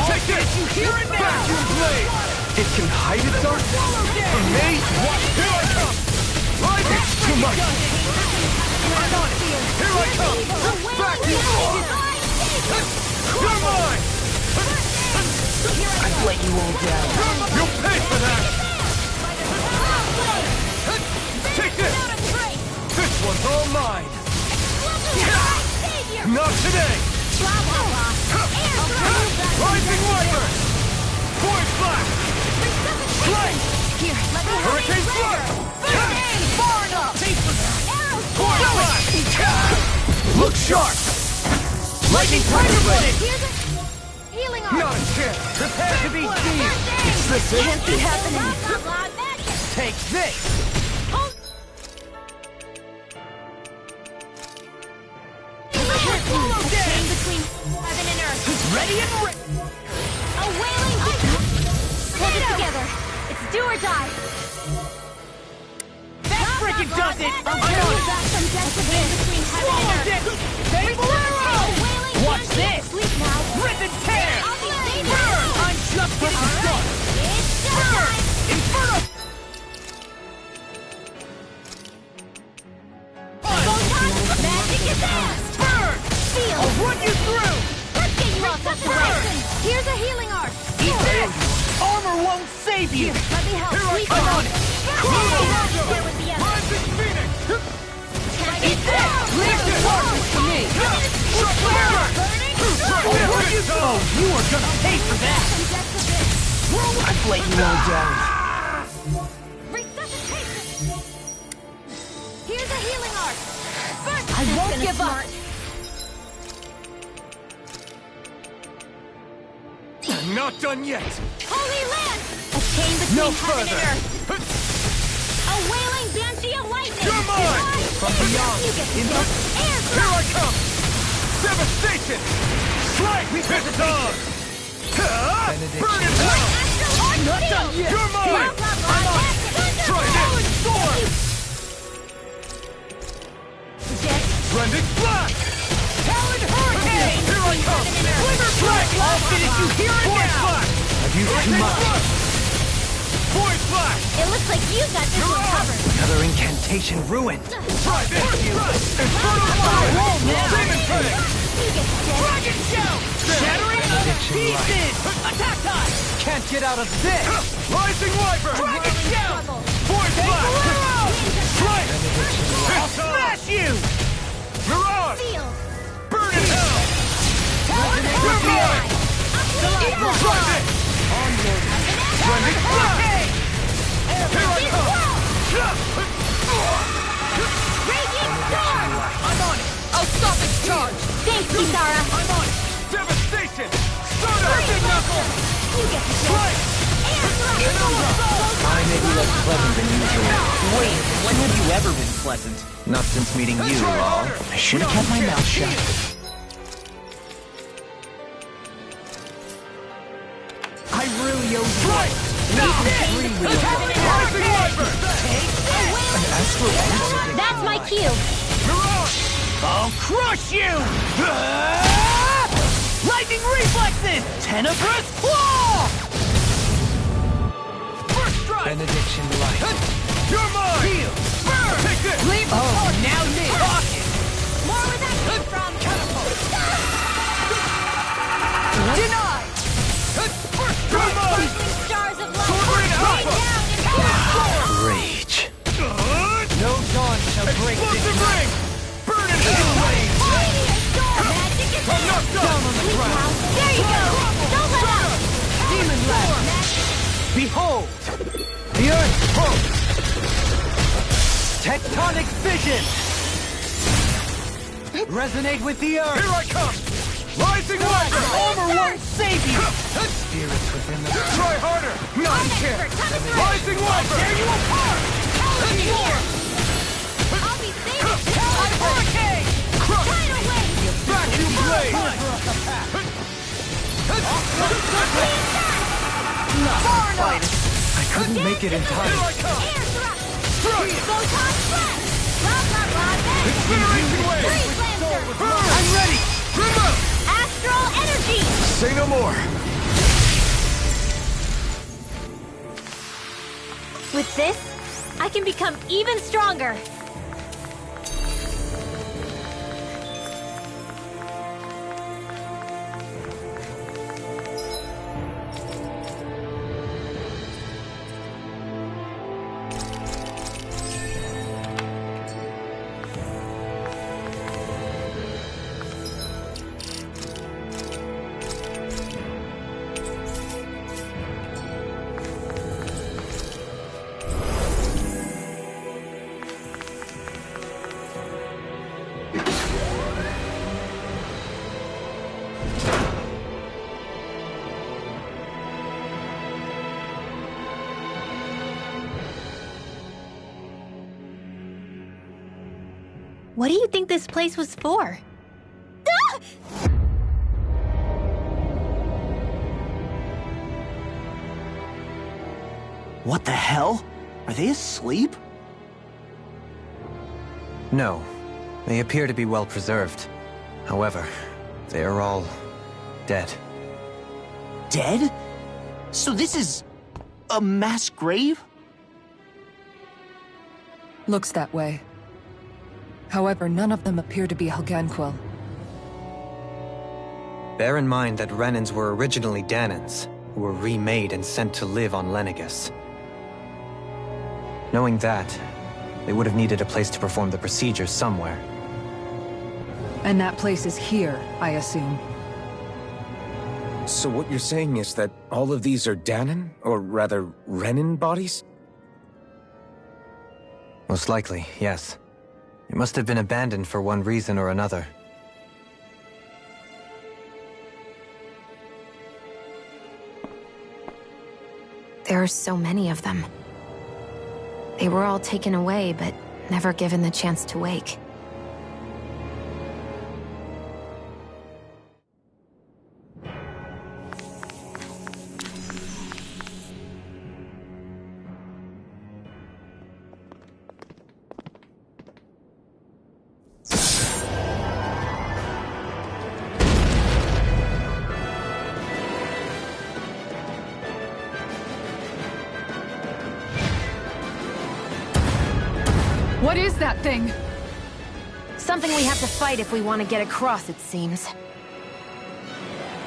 Take this!
You hear it now!
Vacuum Blade! It can hide its arc from me? What? Here I come! Rise! It's too much! I'm on it! Here I come! Vacuum! You're mine!
I've let you all down.
You'll pay for that! Take this! This one's all mine! Not today! Rising Wyvern! Force Flash! Strike! Hurricane Thrust!
Far enough!
Force Flash! Look sharp! Lightning Tiger Blade!
Healing
Not a chance! Prepare to be seen! It's the
Can't be happening.
Take this!
Chain between heaven and earth.
Ready and ready!
A wailing hold it together. It's do or die.
That frickin' does it!
I'm going back from death to chain between heaven and earth.
Sable arrow!
Wailing
Watch this!
Sleep now.
Rip and tear!
I'll be saving
Burn!
you.
I'm just getting started!
It's showtime.
Inferno!
Magic attack.
Burn!
Feel.
I'll run you through!
Let's get you off that direction. Here's a healing arc.
Eat this! Armor won't save you!
Let me help.
Here I
Sleep
come.
now.
Mojo!
Share with the others.
Rising Phoenix!
Can't
Eat this!
Leave the darkness to me.
me!
Oh, you are gonna pay for that! I'd let you all down.
Resuscitation! Here's a healing art! First,
I won't give up!
I'm not done yet!
Holy land! A chain between
No
heaven
further.
and earth! A wailing banshee of lightning!
You're mine!
From beyond,
You get
in
air
the...
Here
thrust!
I come! Devastation! Strike! It's on! Burn it down!
I'm
not done yet.
You're mine! Try this! Sword! Rending blast!
Talon Hurricane!
Here I come!
Glimmer Strike! I'll finish you here and
Void
now!
flash!
I've used too much.
Void flash!
It looks like you got this one covered.
Another incantation ruined.
Try this! Infernal fire! Demon Fang!
You get dead.
Dragon Shout! Shattering pieces! Attack time! Can't get out of this!
Rising Wyvern!
Dragon Shout!
Void flash! Strike!
I'll
It's on!
smash you!
Mirage!
Seal.
Burn it down!
Resonate
You're
with the
mine!
earth!
Try this! Rending blast!
Hurricane!
Here I come!
Raging storm.
I'm on it!
I'll stop its charge!
Thanks, Kisara.
I'm on it!
Devastation! Stun
Big knuckle!
You get the dead.
Strike!
Air thrust.
I may be less pleasant than usual.
Wait, when have you ever been pleasant?
Not since meeting you,
Try
Law.
harder!
I should have kept my mouth shut. I really owe you.
Strike!
Rising
Rising Wyvern!
That's my cue.
Mirage!
I'll crush you! Lightning reflexes! Tenebrous claw! First strike!
Benediction light.
You're mine!
Heal!
Burn! Take this!
Leap! Oh, now this! Rocket!
More where that came from.
Denied!
You're mine!
Blazing stars of light.
Sword and
Rain
alpha!
down in pure force.
Rage.
No dawn shall break this
Explosive
night!
ring! Burn it down!
Mighty storm. Magic is
I'm not
there.
done!
On the ground!
There you go. Don't let up.
Demon Lad! Behold! The Earth pulse! Tectonic vision! Resonate with the Earth!
Here I come! Rising Wyvern!
Armor won't save you!
Spirits within the...
Try harder! None can! Rising Wyvern! Tear you apart!
I'll be safe.
Hurricane!
Tidal wave.
Vacuum blade!
Far enough!
I couldn't make it in
Here
time.
I come!
Air thrust.
Strike!
Photon blast. Blah, blah, blah.
Incineration wave!
Freeze lancer.
I'm ready! Remove!
Astral energy.
Say no more!
With this, I can become even stronger. What do you think this place was for? Ah!
What the hell? Are they asleep?
No. They appear to be well preserved. However, they are all dead.
Dead? So this is a mass grave?
Looks that way. However, none of them appear to be Helganquil.
Bear in mind that Renans were originally Danans, who were remade and sent to live on Lenegus. Knowing that, they would have needed a place to perform the procedures somewhere.
And that place is here, I assume.
So what you're saying is that all of these are Dahnan, or rather, Renan bodies?
Most likely, yes. It must have been abandoned for one reason or another.
There are so many of them. They were all taken away, but never given the chance to wake.
What is that thing?
Something we have to fight if we want to get across, it seems.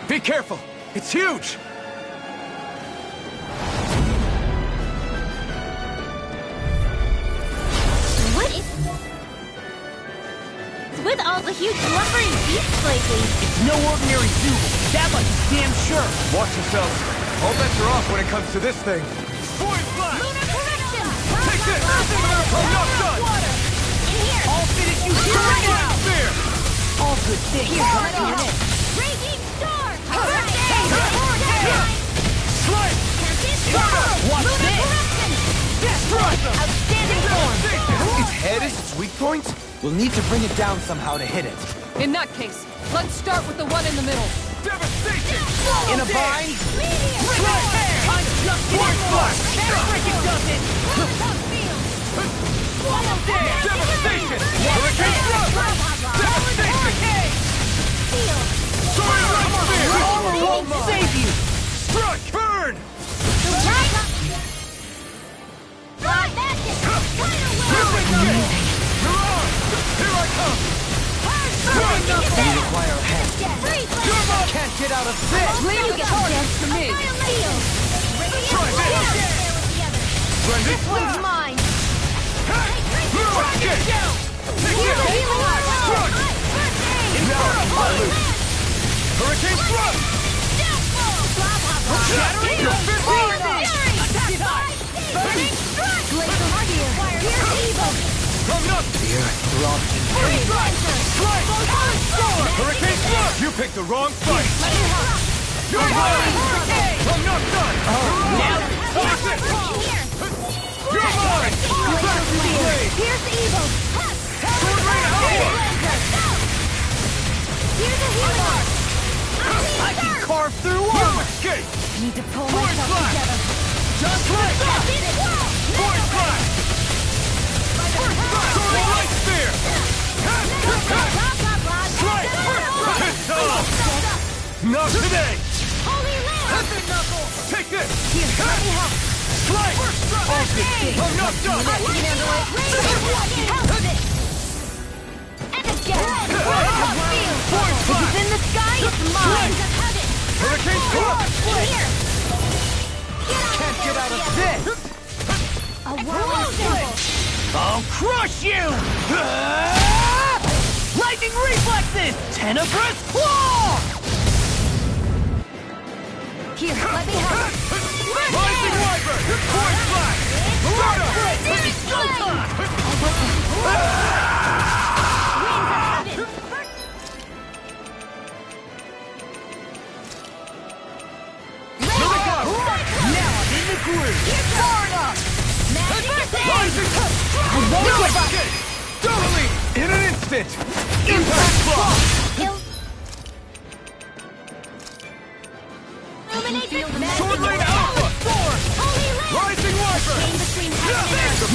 Be careful! It's huge!
What is... with all the huge lumbering beasts lately?
It's no ordinary zoo. That much is damn sure.
Watch yourself. All bets are off when it comes to this thing. Void Blast!
Lunar correction!
Take this! I'm not done!
In here!
I'll finish you here right now.
Spear!
All good things.
Here,
Come
let
on
me
in.
Raging storm!
Slay!
Watch
Lunar
this.
correction!
Destroy them!
Outstanding form!
Its head is its weak point?
We'll need to bring it down somehow to hit it.
In that case, let's start with the one in the middle.
Devastation!
In a bind.
Meteor!
I'm just
Void Blast!
Freaking does it.
Devastation! Hurricane Thrust! Devastation! Soaring Light Spear!
Armor won't save you.
Strike! Burn! You're on! Here I come!
You require a hand.
You're up!
Can't get out of this.
Leave
the charges to me.
Splendid!
One's mine!
Escape! Take
Here's a
it!
healing arrow!
Strike! Hurricane Thrust!
Shattering!
Your fist! From nothing!
Fear throbs in pain.
Strike! Hurricane Thrust! You picked the wrong fight! You're mine! I'm not done!
Now
Take it! You're mine!
Here's the evil!
Sword Rain Alpha!
Here's a healing arm!
I can carve through
You
armor.
escape!
Need to pull
Void
myself
Blast!
together.
Just like that! Void Blast! Soaring Light Spear! Strike! It's on! Not today!
Holy Land!
Take this!
Here, let me help.
Strike! I'm not done!
I can handle it. Help it! And again!
Void
If it's
Blast!
in the sky, it's mine!
Hurricane Thrust!
In here!
Can't get out of this.
A whirling symbol!
I'll crush you! Lightning reflexes! Tenebrous claw!
Here, let me help.
Rising Wyvern! Void Blast! Stardust!
Winds of heaven!
Now I'm in the groove! Far enough!
Rising! Escape! Totally! In an instant! Impact Block! Sword Rain Alpha! Rising Wyvern!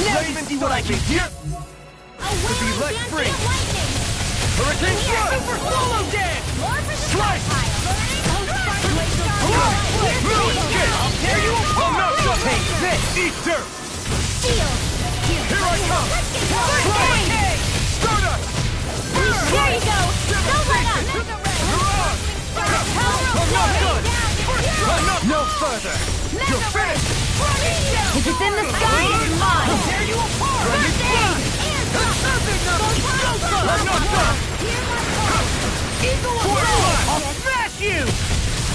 Now you see what I can do!
To be let free! Hurricane Thrust!
Super solo dance!
Strike! I'll
tear you apart!
I'm not done!
Take this!
Eat dirt!
Here
I come!
Hurricane!
Stardust!
There you go! Don't let up!
You're on! I'm not done! I'm not
No further!
You're finished!
If it's in the sky, it's mine!
I'll tear you apart!
I'm not done!
Eagle I'll smash you!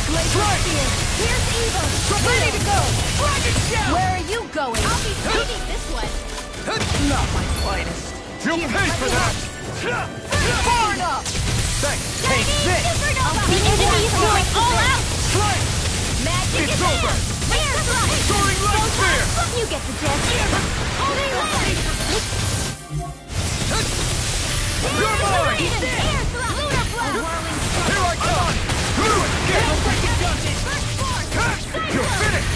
Blazer Spear. Here's Evil.
Ready to go! Dragon Shell!
Where are you going? I'll be taking this one.
Not my finest.
You'll pay for that!
Far enough! Thanks. Take this!
The enemy is going all out.
Strike!
Magic
It's
is
over.
Air thrust.
Soaring Light Spear!
You get the gist. Holding land.
You're mine!
Air thrust. Lunar blast.
Here I come! Through it! Get You're finished!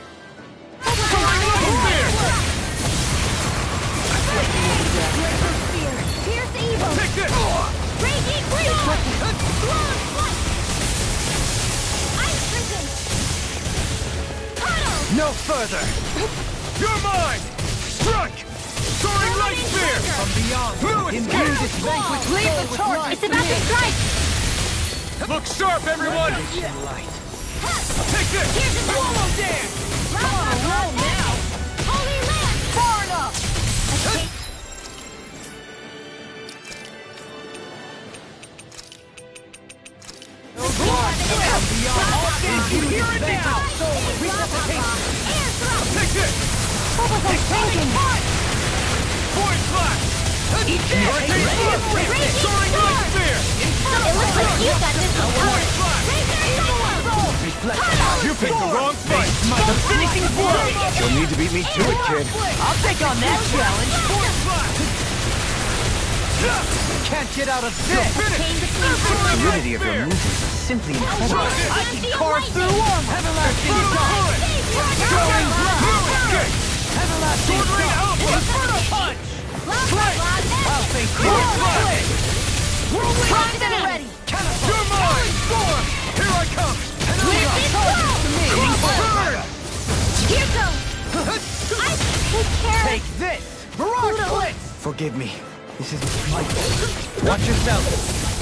Soaring Light Spear!
Blazer Spear. Here's Evil.
Take this!
Raging Freeze. Flawless flight. Ice Prison. Tunnel.
No further!
You're mine! Strike! Soaring Light Spear!
From beyond,
Blue
imbue
escape!
this vanquished
Leave
soul
the
with
torch.
light.
It's about to strike.
Look sharp, everyone!
Light.
Take this!
Here's a
Swallow dance! Come on, roll now!
Holy Land.
Far enough!
Escape.
From beyond, all things you hear it now! Soul with resuscitation!
Air thrust.
Take this!
What was I thinking?
Void Slash!
Eat this!
Hurricane Slug!
Raging
Soaring Light
Storm.
Spear!
It looks like you got this one
Void
covered.
Slash!
Reflect.
You picked the wrong fight!
The finishing blow!
You'll need to beat me to it, kid.
I'll take on that challenge!
Void Slash!
Can't get out of this!
Came between
The
two
fluidity of your movements is simply incredible.
I can carve through armor! Everlasting Dawn! Soaring Blast! Everlasting Dawn! Inferno Punch! I'll face
Void Slash!
Whirlwind
Toxin ready.
You're mine! Storm! Here I come!
Here's this blow.
Burn!
Here goes. Take care.
Take this! Mirage Blitz!
Forgive me. This isn't my fault. Watch yourself.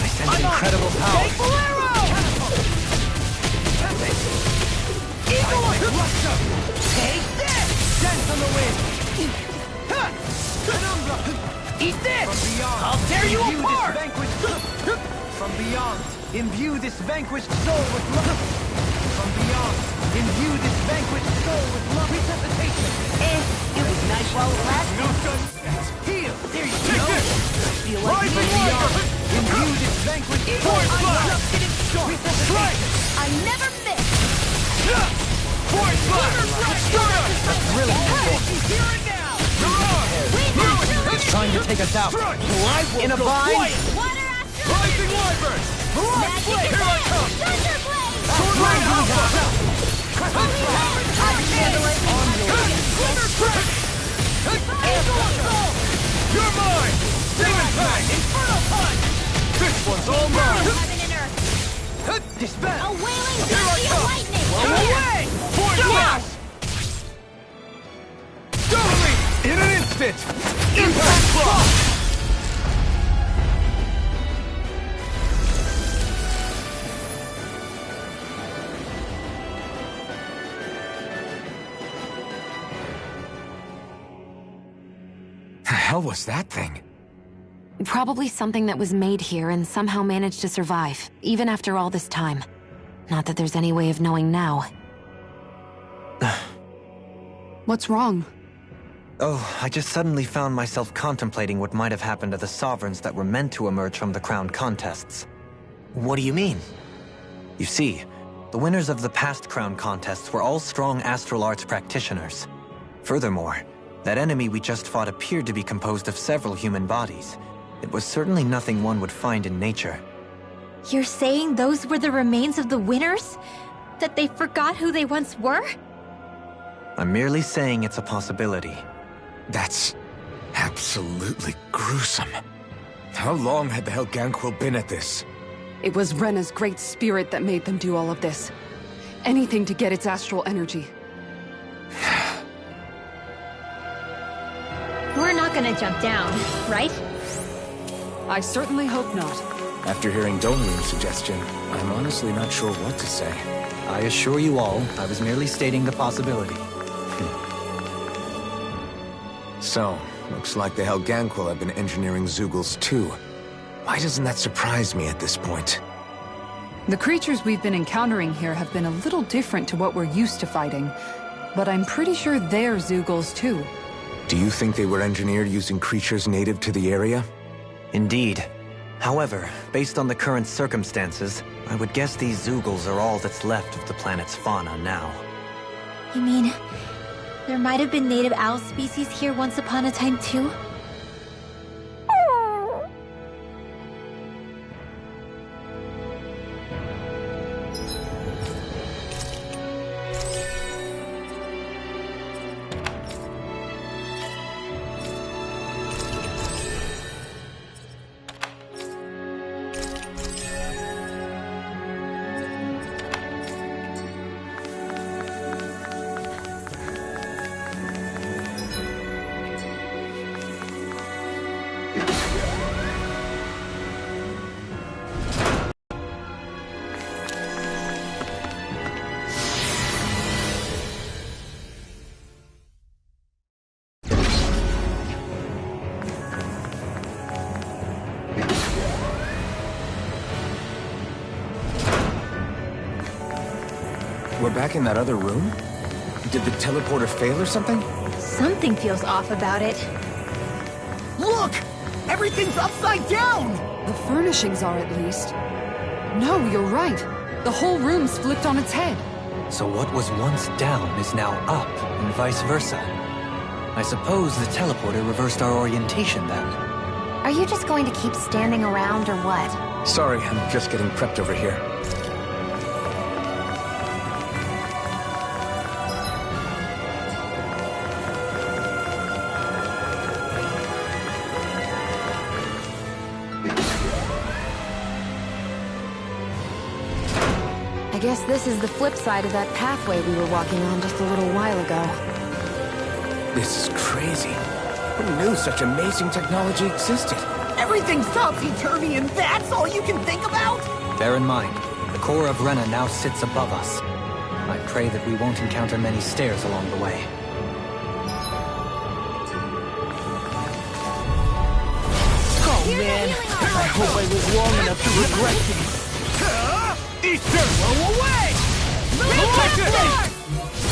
I sense incredible power.
Take Bolero! Eagle Thruster! Take this! Dance on the wind! Penumbra! Eat this! I'll tear you apart! From beyond, imbue this vanquished soul with love. From beyond, imbue this vanquished soul with love. Resuscitation. It was nice while it lasted.
No done.
Heal. There you
Take
go.
this!
I feel like
Rising
from beyond,
Light!
imbue this vanquished soul
Void
with
Slash!
love.
Strike!
I never miss.
Void Slash!
Really
Here and now.
It's trying to take us out.
Strike!
In a bind.
Water Astral.
Rising Wyvern!
Magic is
Here I
there.
come!
Thunder Blade.
Sword Ray Alpha!
Holy Land. I can handle it.
Glimmer Strike! You're mine! Demon Fang!
Inferno Punch.
This one's all mine!
Heaven and earth.
Dispel.
A wailing
Here I
gusty of
come.
lightning.
Away.
Void Slash! Totally! In an instant! Impact Frost! The hell was that thing?
Probably something that was made here and somehow managed to survive, even after all this time. Not that there's any way of knowing now.
What's wrong?
Oh, I just suddenly found myself contemplating what might have happened to the sovereigns that were meant to emerge from the crown contests. What do you mean? You see, the winners of the past crown contests were all strong astral arts practitioners. Furthermore, that enemy we just fought appeared to be composed of several human bodies. It was certainly nothing one would find in nature.
You're saying those were the remains of the winners? That they forgot who they once were?
I'm merely saying it's a possibility.
That's absolutely gruesome. How long had the Helganquil been at this?
It was Rena's great spirit that made them do all of this. Anything to get its astral energy.
We're not gonna jump down, right?
I certainly hope not.
After hearing Donglin's suggestion, I'm honestly not sure what to say.
I assure you all, I was merely stating the possibility.
So, looks like the Helganquil have been engineering Zeugles too.
Why doesn't that surprise me at this point?
The creatures we've been encountering here have been a little different to what we're used to fighting, but I'm pretty sure they're Zeugles too.
Do you think they were engineered using creatures native to the area?
Indeed. However, based on the current circumstances, I would guess these Zeugles are all that's left of the planet's fauna now.
You mean, there might have been native owl species here once upon a time too?
We're back in that other room? Did the teleporter fail or something?
Something feels off about it.
Look! Everything's upside down!
The furnishings are at least. No, you're right. The whole room's flipped on its head.
So what was once down is now up, and vice versa. I suppose the teleporter reversed our orientation then.
Are you just going to keep standing around or what?
Sorry, I'm just getting prepped over here.
I guess this is the flip side of that pathway we were walking on just a little while ago.
This is crazy. Who knew such amazing technology existed?
Everything's topsy-turvy and that's all you can think about?
Bear in mind, the core of Rena now sits above us. I pray that we won't encounter many stairs along the way.
Oh man, I hope I live long enough to regret this.
Easter!
Blow away!
Take it!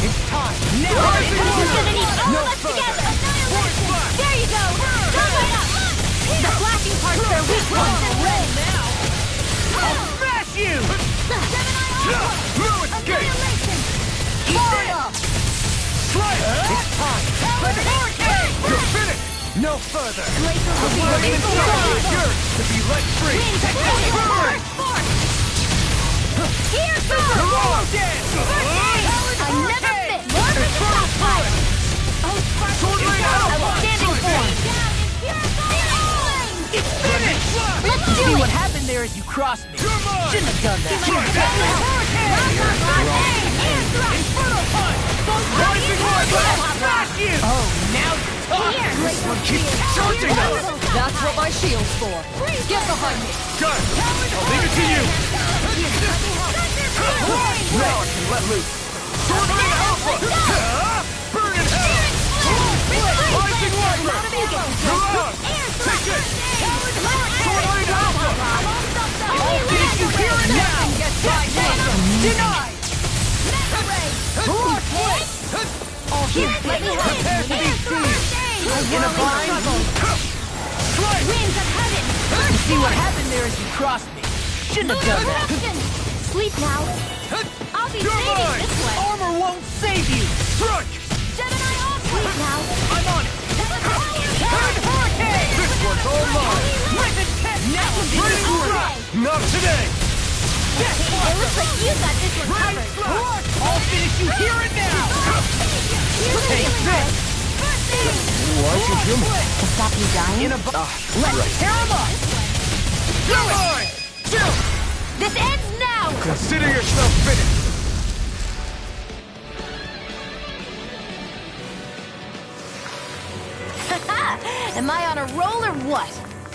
It's time! Now!
We're gonna need all
No
of us
further.
together! There you go! Go right up! The flashing parts are weak ones and red now!
I'll smash you!
No escape!
Fire! It's time!
You're finished!
No further!
Glacier will be
Lightning
released
strike
away.
is yours to be let free!
Wings are coming forward! Here goes!
Come on!
I never fit! More than the top part! Oh,
Sword Rain
outstanding form!
It's finished!
Let's do
See
it!
what happened there as you crossed me.
You're mine!
Shouldn't have done that.
Inferno punch! Rising Warblast!
Smash you! Oh, now you're talking!
This one keeps charging us!
That's what my shield's for. Get behind me.
Got it! I'll leave it to you!
Now I can let loose.
Sword Rain Alpha! Burn in hell! Rising Warblast! You're on! Take it! Sword Rain Alpha!
I'll finish you here and now! Nothing gets by me! Denied!
Here, let me help!
Prepare to be seized! In a bind?
Winds of heaven!
You see what happened there as you crossed me? Shouldn't have done that.
Sleep now! I'll be
You're
saving
mine!
this one!
Armor won't save you!
Strike!
Gemini Ultra! Sleep now!
I'm on it!
Turn hurricane!
This one's all mine!
Rip and test! Now will be
Ready for
the
it! Not today!
It looks like you got this one covered!
I'll finish you here and now! Take this!
Why'd you heal me?
To stop you dying?
In a Let's tear him up!
You're mine! Jill!
This ends now!
Consider yourself finished!
Am I on a roll or what?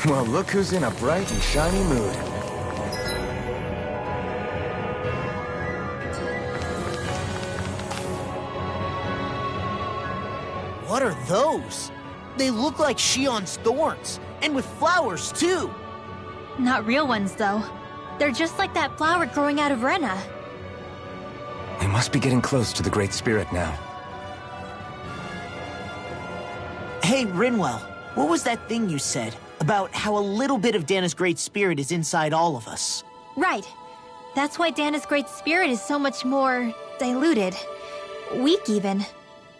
Well, look who's in a bright and shiny mood.
What are those? They look like Shion's thorns, and with flowers too.
Not real ones, though. They're just like that flower growing out of Rena.
We must be getting close to the Great Spirit now.
Hey, Rinwell, what was that thing you said about how a little bit of Dana's Great Spirit is inside all of us?
Right. That's why Dana's Great Spirit is so much more diluted. Weak, even.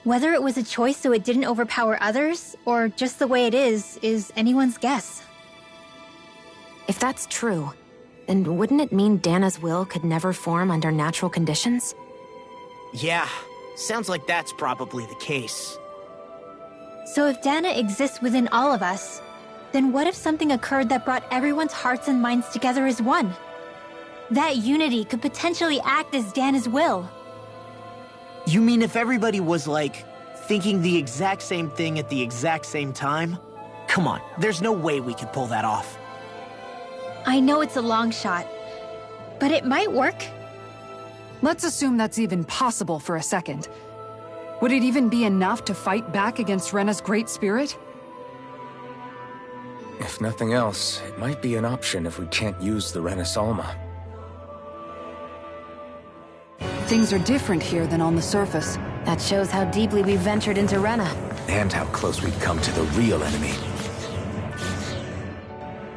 Whether it was a choice so it didn't overpower others, or just the way it is anyone's guess.
If that's true, then wouldn't it mean Dana's will could never form under natural conditions?
Yeah, sounds like that's probably the case.
So if Dana exists within all of us, then what if something occurred that brought everyone's hearts and minds together as one? That unity could potentially act as Dana's will.
You mean if everybody was, like, thinking the exact same thing at the exact same time? Come on, there's no way we could pull that off.
I know it's a long shot, but it might work.
Let's assume that's even possible for a second. Would it even be enough to fight back against Rena's Great Spirit?
If nothing else, it might be an option if we can't use the Rena Alma.
Things are different here than on the surface.
That shows how deeply we've ventured into Rena.
And how close we've come to the real enemy.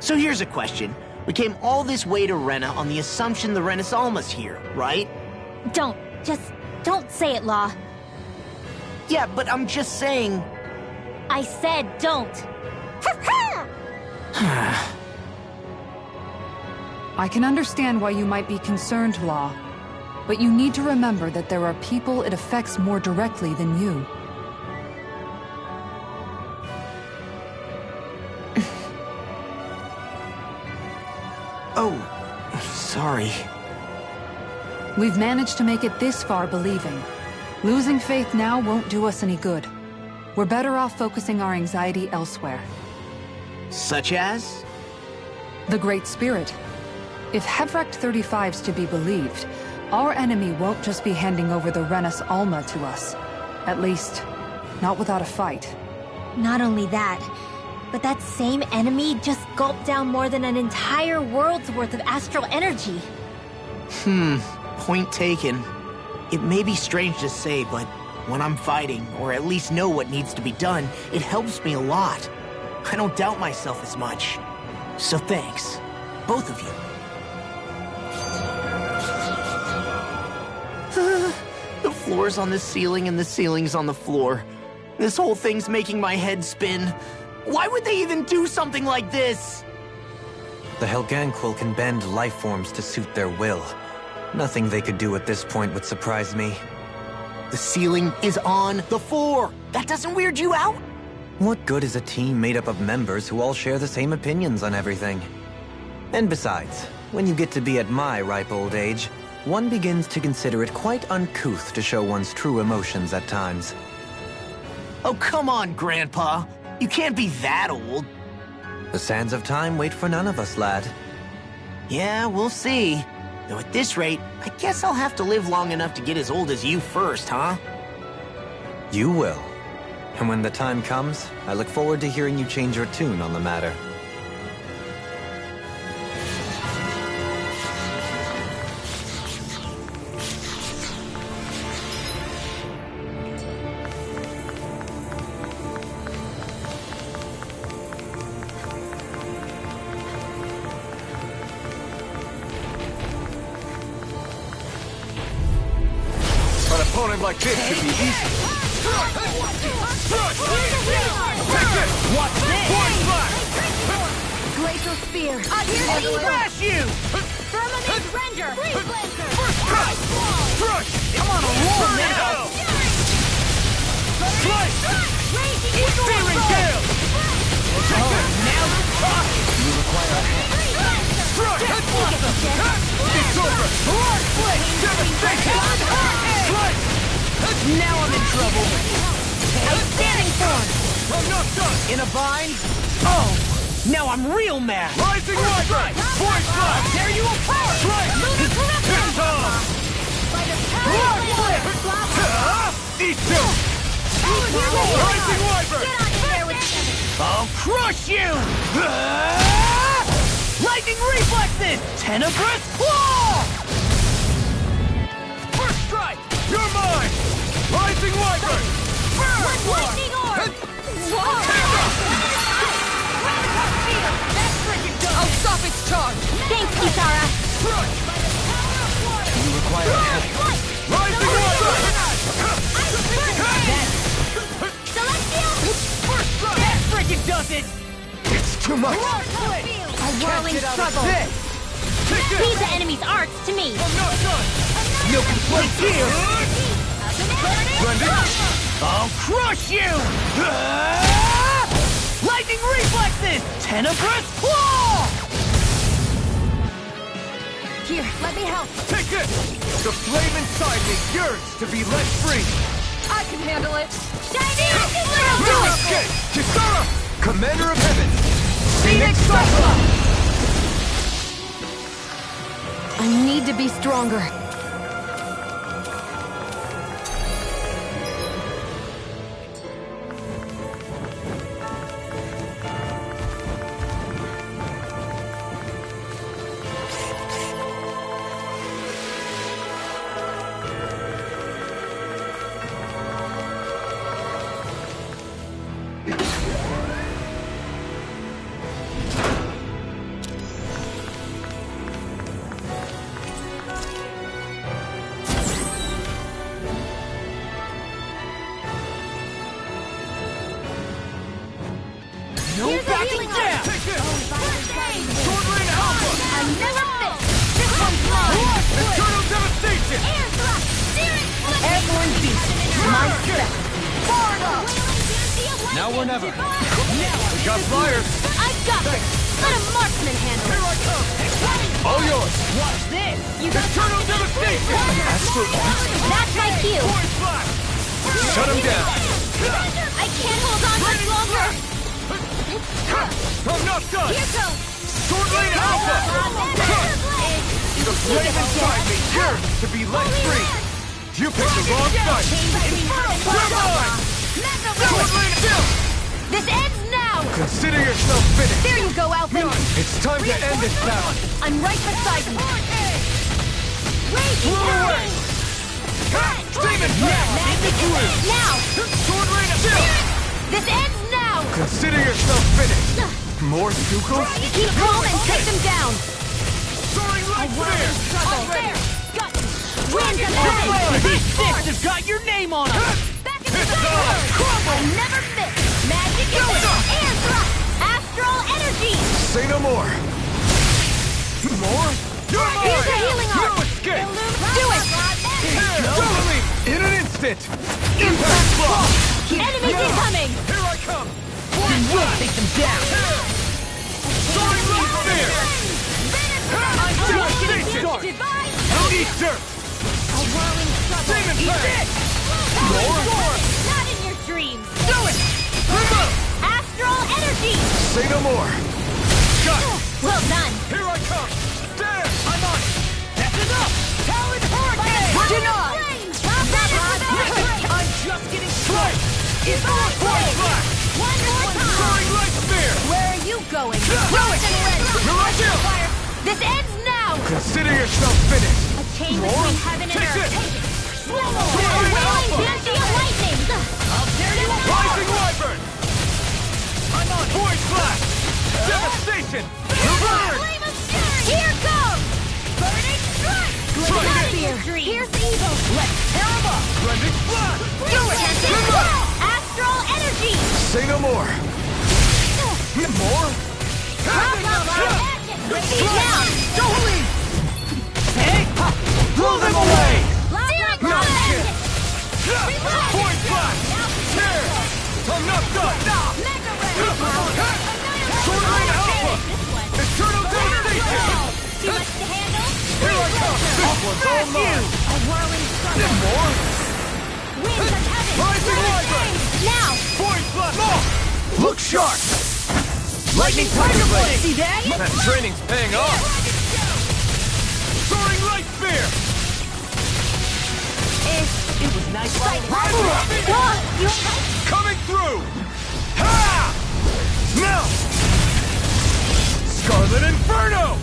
So here's a question. We came all this way to Rena on the assumption the Rena Alma's here, right?
Just don't say it, Law.
Yeah, but I'm just saying...
I said don't.
I can understand why you might be concerned, Law. But you need to remember that there are people it affects more directly than you.
Oh, sorry.
We've managed to make it this far believing. Losing faith now won't do us any good. We're better off focusing our anxiety elsewhere.
Such as?
The Great Spirit. If Hevrecht 35's to be believed, our enemy won't just be handing over the Rena Alma to us. At least, not without a fight.
Not only that, but that same enemy just gulped down more than an entire world's worth of astral energy.
Point taken. It may be strange to say, but when I'm fighting, or at least know what needs to be done, it helps me a lot. I don't doubt myself as much. So thanks, both of you. The floor's on the ceiling and the ceiling's on the floor. This whole thing's making my head spin. Why would they even do something like this?
The Helganquil can bend life forms to suit their will. Nothing they could do at this point would surprise me.
The ceiling is on the floor. That doesn't weird you out?
What good is a team made up of members who all share the same opinions on everything? And besides, when you get to be at my ripe old age, one begins to consider it quite uncouth to show one's true emotions at times.
Oh, come on, Grandpa. You can't be that old.
The sands of time wait for none of us, lad.
Yeah, we'll see. Though at this rate, I guess I'll have to live long enough to get as old as you first, huh?
You will. And when the time comes, I look forward to hearing you change your tune on the matter.
Like this should be easy. Watch this! Point flash!
Glacial Spear.
Smash you!
Firmament Render. Freeze Blazer.
First cut! Crush!
I'm on a roll now!
Slice! Searing Gale!
Now you're talking!
You require a hand. Crush! It's over! Hard Blade! Devastation! Slice!
Now I'm in trouble! Outstanding form!
I'm not done!
In a bind? Oh! Now I'm real mad!
Rising Wyvern! Point flash!
Tear you apart!
Slice! It's on! Hard Blade! Eat two! Rising Wyvern!
I'll crush you! Lightning reflexes! Tenebrous claw!
First strike! You're mine! Rising Wyvern!
One lightning orb!
I'll stop its charge!
Thanks, Kisara!
You require help.
Rising Wyvern!
Celestial!
That frickin' does it!
It's too much!
A whirling struggle! Leave the enemy's arts to me!
I'm not done!
No complaints here!
Blending!
I'll crush you! Lightning reflexes! Tenebrous claw!
Here, let me help!
Take this! The flame inside me yearns to be let free!
I can handle it! Shiny!
No escape! Kisara! Commander of Heaven!
Phoenix Cyclops!
I need to be stronger.
No backing down!
Take this! Sword Rain Alpha!
I never miss! This one's mine!
Eternal Devastation!
Air thrust! Searing flip!
Everyone beats my spec!
Now or never. We got flyers!
I've got this! Let a marksman handle
Here
it!
I come! All yours!
Watch this!
You got
Eternal Devastation! Astral
That's my cue!
Force Flash! Shut him down!
I can't hold on much longer!
I'm not done!
Here goes!
Sword Rain Alpha! The flame inside me yearns to be let free! You picked the wrong fight! You're mine! Sword Rain Still!
This ends now!
Consider yourself finished!
There you go, Alphen!
It's time to end this battle!
I'm right beside you! Raging
away! Demon Blast!
Now!
Sword Rain Still!
This ends now!
Consider yourself finished! More Stukos?
Keep calm and take them down!
Soaring Light Spear!
All there! Got you! Winds of heaven!
These sticks have got your name on them!
Back in the I never miss! Magic air thrust! Astral energy!
Say no more! More? You're mine!
Here's a healing
No
arc!
escape!
Do it!
Totally! In an instant! Impact Block!
Enemies incoming!
Here I come!
We will take them down!
Soaring Light Spear! Devastation!
Divine!
No need dirt!
A whirling struggle!
Demon Blast!
More! Not in your dreams!
Do it! Remote!
Astral energy!
Say no more! Got it!
Well done!
Here I come! There! I'm on it!
That's enough! Talon Hurricane!
Denied!
I'm just getting
Strike!
It's on!
Force Flash!
One more time!
Soaring Light Spear!
Where are you going?
Here I come!
This ends now!
Consider yourself finished!
A chain
More?
between heaven and
Take
earth.
this!
Swallow!
Soaring
Wailing
Alpha!
Banshee of lightning!
I'll tear you apart!
Rising Wyvern! I'm on Void Flash! Devastation! Reverse!
Flame of fury! Here goes! Burning strike!
Try
Not
it!
in your dreams! Here's evil!
Let's tear them up!
Blending Flash!
Do it! Astral energy!
Say no more! More?
Now!
Don't leave! Hey! Blow them away!
No shit! Void Flash! Here! I'm not done! Sword Rain Alpha! Eternal Devastation!
Too much to handle?
Here I come! This one's all mine!
A whirling struggle!
More?
Winds of heaven!
Rising Wyvern!
Now!
Void Flash! Look sharp!
Lightning Tiger Blade! See that?
That training's paying off! Soaring Light Spear!
It was nice fighting.
Coming through! Ha! Now! Scarlet Silent Inferno!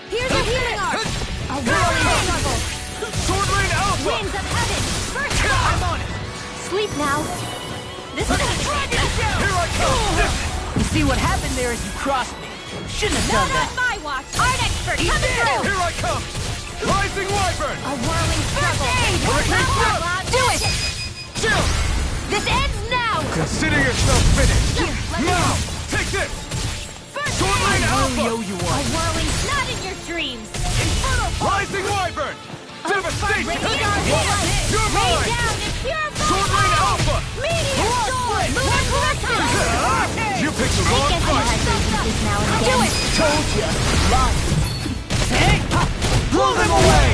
Here's a healing art! A whirling struggle!
Sword Lane Alpha!
Winds of heaven! First
I'm on it!
Sleep now! This is
Dragon down!
Here I come!
You see what happened there is you crossed me. Shouldn't have done
not
that.
my watch! Art expert coming through!
Here I come! Rising Wyvern!
A whirling struggle!
Hurricane Blast!
Do it!
Chill!
This ends now!
Consider yourself finished!
Here, let me
Now!
go.
Take this!
First
Sword Lane
aid!
Alpha!
Yo, you
A
are.
whirling, not in your dreams!
Rising Wyvern! Devastation!
Radar flight!
You're
Rain
mine!
down and pure
Sword Lane Alpha!
Meteor sword! Lunar vortex!
You picked the
I
wrong
guess you
fight!
have weaknesses now and again.
Do it! Told ya. Lies. Hey! Blow them away!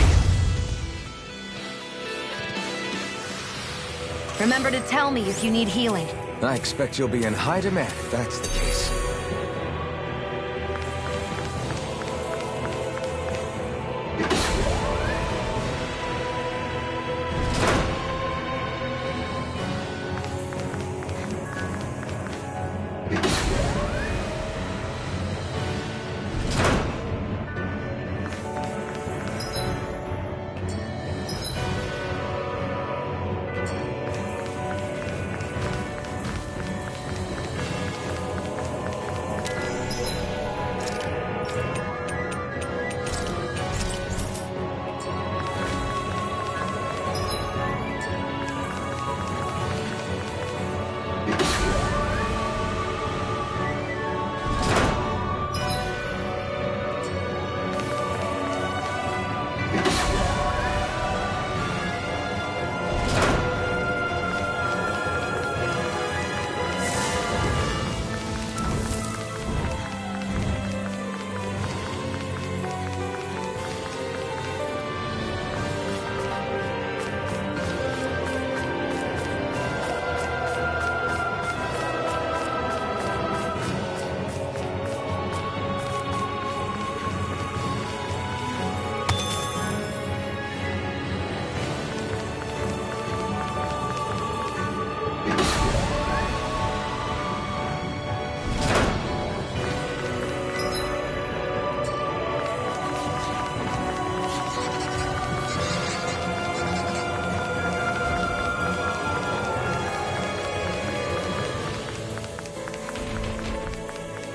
Remember to tell me if you need healing.
I expect you'll be in high demand if that's the case.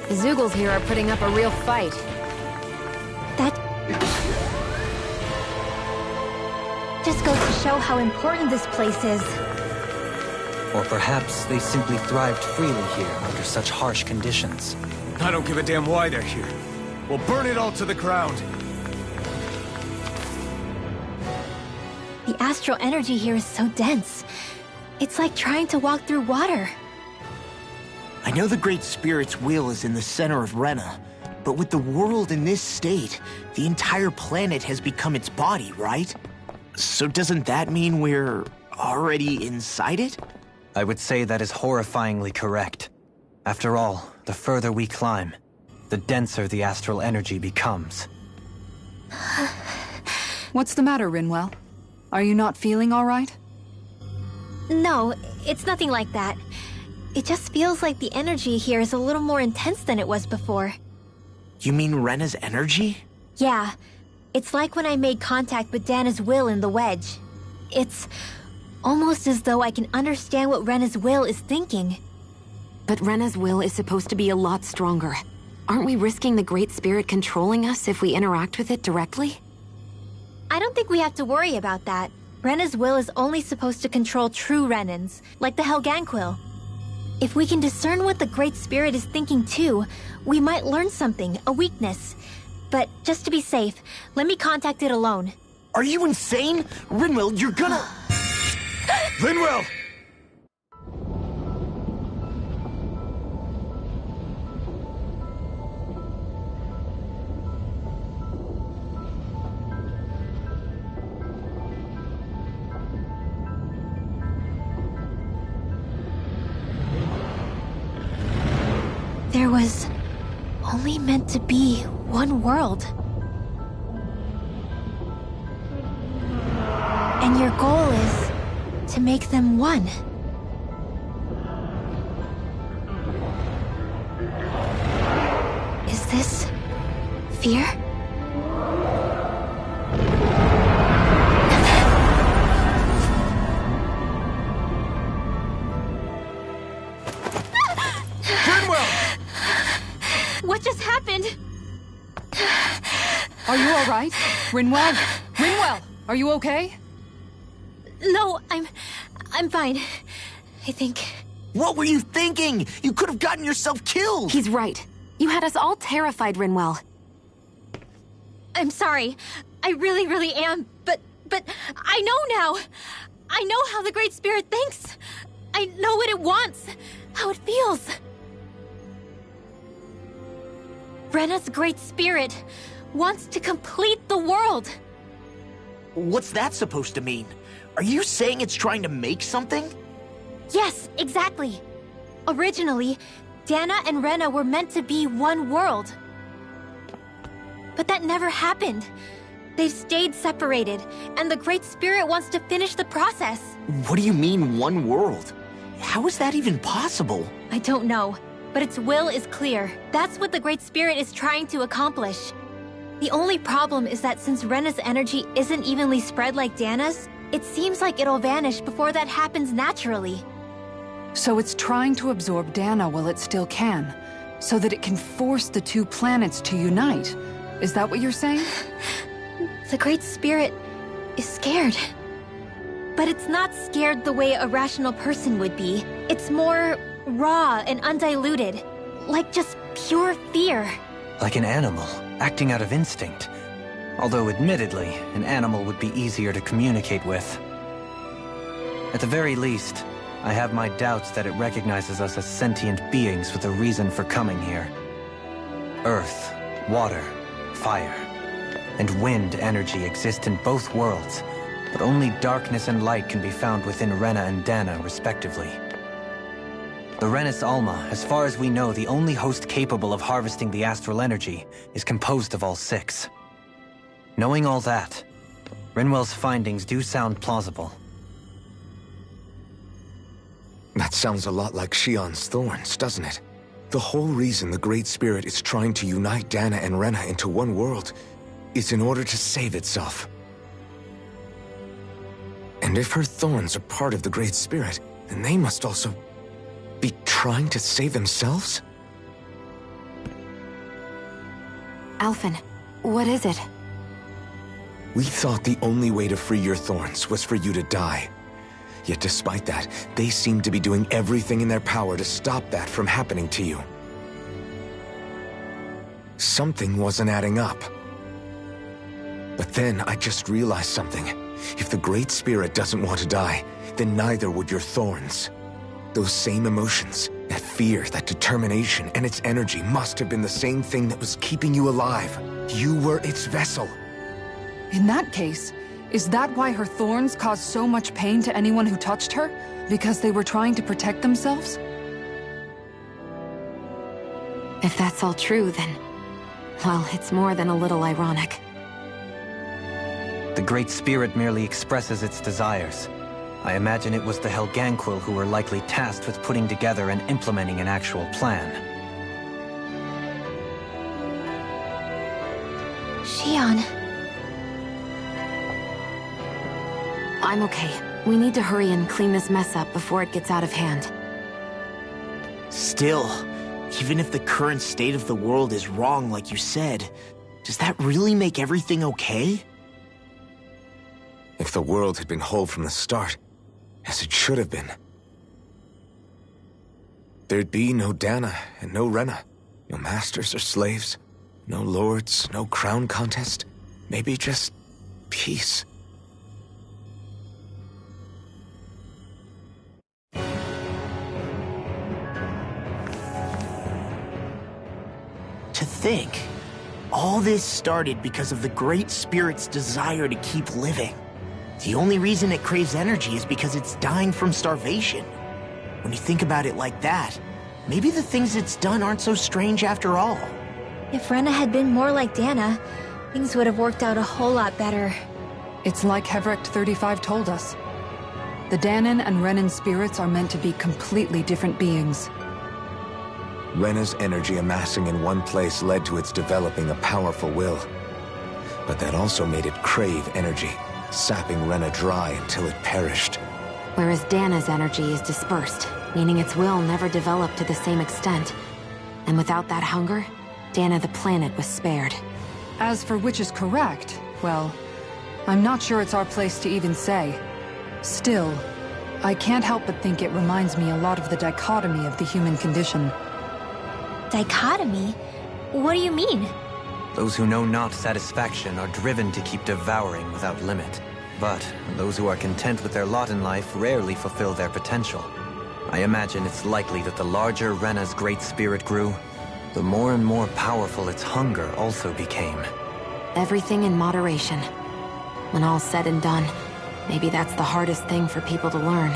The Zeugles here are putting up a real fight.
That just goes to show how important this place is.
Or perhaps they simply thrived freely here under such harsh conditions.
I don't give a damn why they're here. We'll burn it all to the ground.
The astral energy here is so dense. It's like trying to walk through water.
I know the Great Spirit's will is in the center of Rena, but with the world in this state, the entire planet has become its body, right? So doesn't that mean we're already inside it?
I would say that is horrifyingly correct. After all, the further we climb, the denser the astral energy becomes.
What's the matter, Rinwell? Are you not feeling all right?
No, it's nothing like that. It just feels like the energy here is a little more intense than it was before.
You mean Rena's energy?
Yeah, it's like when I made contact with Dana's will in the wedge. It's almost as though I can understand what Rena's will is thinking.
But Rena's will is supposed to be a lot stronger. Aren't we risking the Great Spirit controlling us if we interact with it directly?
I don't think we have to worry about that. Rena's will is only supposed to control true Renans, like the Helganquil. If we can discern what the Great Spirit is thinking too, we might learn something, a weakness. But just to be safe, let me contact it alone.
Are you insane? Rinwell, you're gonna...
Linwell!
There was only meant to be one world. And your goal is to make them one. Is this fear? What just happened?
Are you all right? Rinwell? Rinwell, are you okay?
No, I'm fine. I think.
What were you thinking? You could have gotten yourself killed!
He's right. You had us all terrified, Rinwell.
I'm sorry. I really am. But I know now. I know how the Great Spirit thinks. I know what it wants. How it feels. Rena's Great Spirit wants to complete the world.
What's that supposed to mean? Are you saying it's trying to make something?
Yes, exactly. Originally, Dana and Rena were meant to be one world. But that never happened. They've stayed separated, and the Great Spirit wants to finish the process.
What do you mean, one world? How is that even possible?
I don't know, but its will is clear. That's what the Great Spirit is trying to accomplish. The only problem is that since Rena's energy isn't evenly spread like Dana's, it seems like it'll vanish before that happens naturally.
So it's trying to absorb Dana while it still can, so that it can force the two planets to unite. Is that what you're saying?
The Great Spirit is scared. But it's not scared the way a rational person would be. It's more raw and undiluted, like just pure fear.
Like an animal, acting out of instinct. Although admittedly, an animal would be easier to communicate with. At the very least, I have my doubts that it recognizes us as sentient beings with a reason for coming here. Earth, water, fire, and wind energy exist in both worlds, but only darkness and light can be found within Rena and Dana, respectively. The Renis Alma, as far as we know, the only host capable of harvesting the astral energy, is composed of all six. Knowing all that, Rinwell's findings do sound plausible.
That sounds a lot like Shionne's thorns, doesn't it? The whole reason the Great Spirit is trying to unite Dana and Rena into one world is in order to save itself. And if her thorns are part of the Great Spirit, then they must also be trying to save themselves?
Alphen, what is it?
We thought the only way to free your thorns was for you to die. Yet despite that, they seem to be doing everything in their power to stop that from happening to you. Something wasn't adding up. But then I just realized something. If the Great Spirit doesn't want to die, then neither would your thorns. Those same emotions, that fear, that determination, and its energy must have been the same thing that was keeping you alive. You were its vessel.
In that case, is that why her thorns caused so much pain to anyone who touched her? Because they were trying to protect themselves?
If that's all true, then... well, it's more than a little ironic.
The Great Spirit merely expresses its desires. I imagine it was the Helganquil who were likely tasked with putting together and implementing an actual plan.
Shionne.
I'm okay. We need to hurry and clean this mess up before it gets out of hand.
Still, even if the current state of the world is wrong like you said, does that really make everything okay?
If the world had been whole from the start, as it should have been, there'd be no Dana and no Rena, no masters or slaves, no lords, no crown contest, maybe just peace.
To think, all this started because of the Great Spirit's desire to keep living. The only reason it craves energy is because it's dying from starvation. When you think about it like that, maybe the things it's done aren't so strange after all.
If Rena had been more like Dana, things would have worked out a whole lot better.
It's like Hevrecht 35 told us. The Danan and Renan spirits are meant to be completely different beings.
Rena's energy amassing in one place led to its developing a powerful will. But that also made it crave energy, sapping Rena dry until it perished.
Whereas Dana's energy is dispersed, meaning its will never developed to the same extent. And without that hunger, Dana the planet was spared.
As for which is correct, well, I'm not sure it's our place to even say. Still, I can't help but think it reminds me a lot of the dichotomy of the human condition.
Dichotomy? What do you mean?
Those who know not satisfaction are driven to keep devouring without limit. But those who are content with their lot in life rarely fulfill their potential. I imagine it's likely that the larger Rena's great spirit grew, the more and more powerful its hunger also became.
Everything in moderation. When all's said and done, maybe that's the hardest thing for people to learn.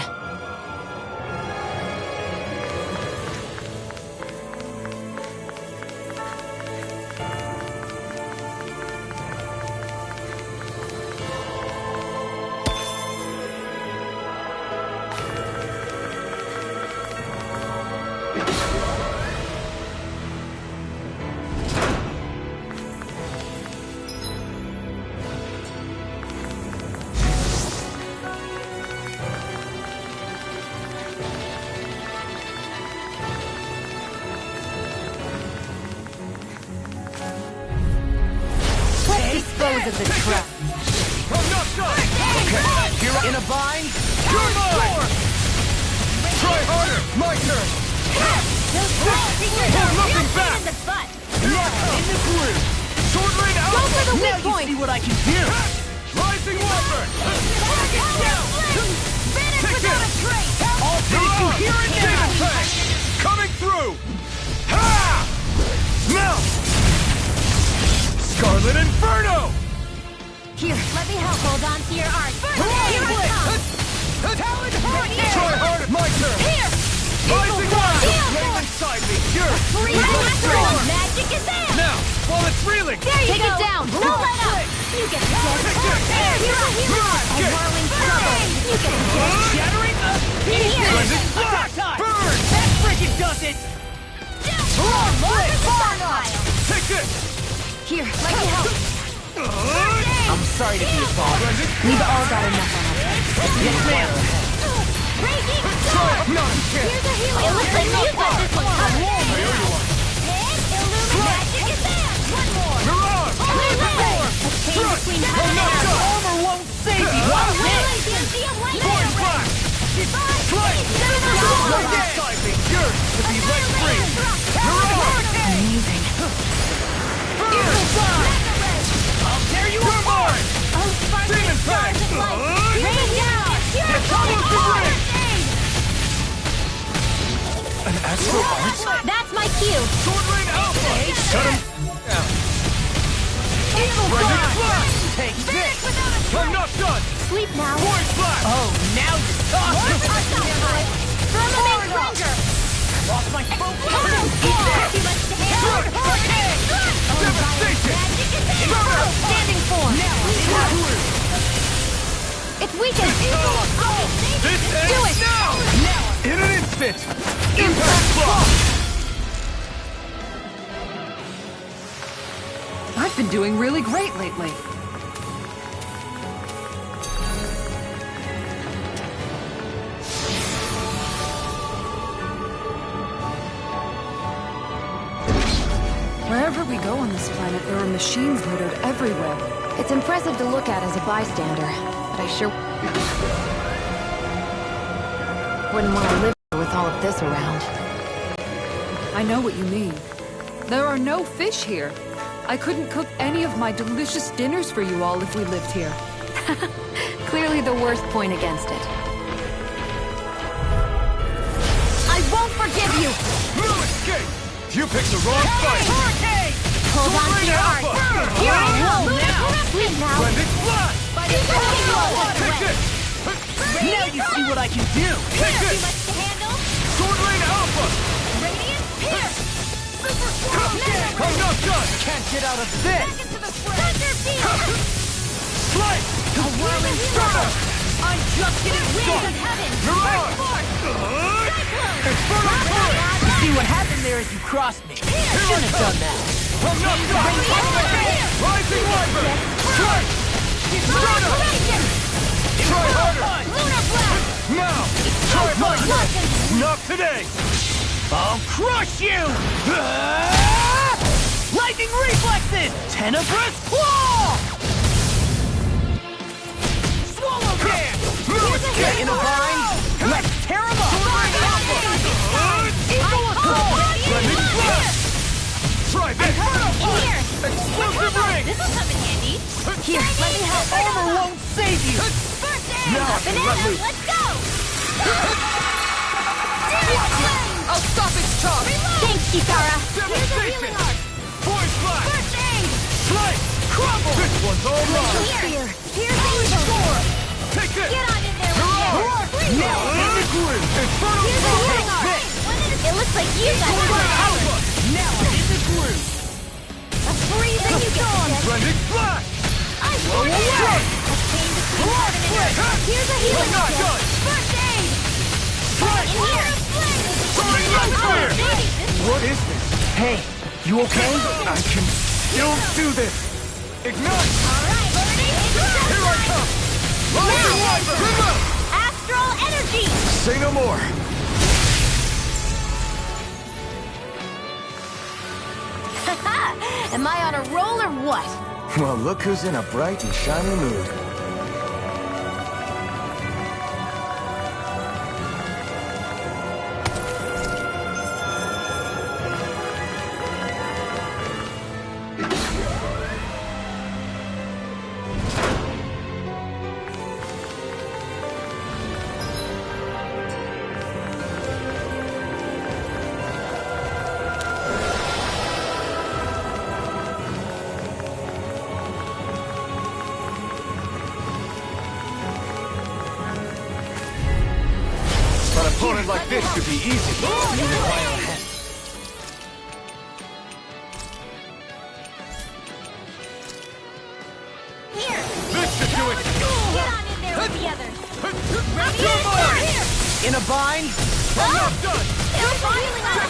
Dispose of the trap.
I'm not done! Okay, here I...
In a bind?
You're mine! Try harder! My turn! Hold nothing back!
In the butt.
In the groove! Sword Rain
Go for
Alpha!
the
Now
weak
you
point.
see what I can do!
Rising Wyvern!
Finish
Take
without a
this.
trace.
I'll finish you here and
Demon
now!
Fang! Coming through! Ha! Now! Scarlet Inferno!
Here, let me help. Hold on to your art. Here I come.
Talon Hurricane!
Try harder! My turn!
Here.
Rising
Eagle
Wyvern!
Force.
Flame inside me! You're...
Freeze natural. Magic is in.
Now! While it's reeling!
There you go. Take it down. Don't let up. You get the dead.
Take this.
You're a hero. A
Get.
whirling circle. You get the dead.
Shattering the pieces!
Blended
Attack
Blast!
time!
Burn!
That freaking does it!
Take this!
Here, let me help.
I'm sorry to be a bother.
Blended
We've all got enough on our plates.
Yes, ma'am!
Raging
Try
sword.
not to kill!
Here's a healing. It looks like you got this one covered.
Here you are!
Illuminate magic is there. One more.
Mirage!
Clear the way. A chain between heaven and
not
earth.
done.
Armor won't save you!
One
Watch
will
this!
see a white
Void
arrow.
Blast!
Divine
Flame!
Flame.
Flame inside me! Yours to be let free! Mirage!
Amazing.
I'll tear you
You're
apart!
mine!
Oh, sparkling
Demon
stars
Fang.
of light. Rain down.
It's almost a ring. An astral art?
That's my cue.
Sword Rain Alpha! Shut him down! Blended Blast!
Take this!
I'm not done!
Sleep now.
Void Blast!
Oh, now you're talking!
Firmament Ranger.
Lost my focus!
Too much to handle.
Devastation!
Standing form. It's weakened.
This
Do
ends
it.
now! In an instant! Impact Block!
I've been doing really great lately. Wherever we go on this planet, there are machines littered everywhere.
It's impressive to look at as a bystander, but I sure wouldn't want to live with all of this around.
I know what you mean. There are no fish here. I couldn't cook any of my delicious dinners for you all if we lived here.
Clearly the worst point against it.
I won't forgive you.
No escape! You picked the wrong fight!
Hurricane!
Hold on to
Rain
your
Alpha!
art. Here I come. Sleep now.
Blended Blast! Take this!
Now you see what I can do!
Take
Too
this!
much to handle.
Sword Rain Alpha!
Radiant Pierce. Super strong.
I'm not done!
Can't get out of this!
Into the Thunder Beam.
Slice!
A whirling star.
I'm just getting
Winds of
started!
heaven.
Mirage!
Force. Cyclone.
Infernal Torrent!
See what happened there is you crossed me. I shouldn't have done that.
I'm not done! Rising Wyvern! Strike! Stunner! Try harder!
Lunar Blast!
Now! Try harder! Not today!
I'll crush you! Lightning reflexes! Tenebrous claw! Swallow dance! Get in a bind! Let's tear him up! Eagle assault!
Lightning blast! Try this!
Here!
Explosive ring!
This will come in handy.
Here, let me help. Armor won't save you!
First aid!
Now I can let
Bananas,
loose.
let's go! I'll stop its charge! Thanks, Kitara! Here's a healing arc!
Voice blast!
First aid!
Strike! Crumble! This one's all mine!
Here! Here's the evil!
Take this!
Get on in there with you!
Now, in the groove!
Infernal
Here's a
Sword!
healing arc! It looks like you got
Alpha!
Now, in the groove!
a freezing storm!
Blending Flash!
Ice Sword! A chain between heaven and earth! Here's a healing
I'm not
arc!
done!
First aid!
Strike!
In here!
Soaring Light Spear!
What is this?
Hey, you okay?
I can still do this! Ignite!
Alright, Birdie!
Here I come! Rising Wyvern!
Astral energy!
Say no more!
Am I on a roll or what?
Well, look who's in a bright and shiny mood.
An opponent like this should be easy. You require help.
Here!
This should do it!
Get on in there with the others! Ready?
You're mine!
Here!
In a bind?
I'm not done!
There's a healing arc!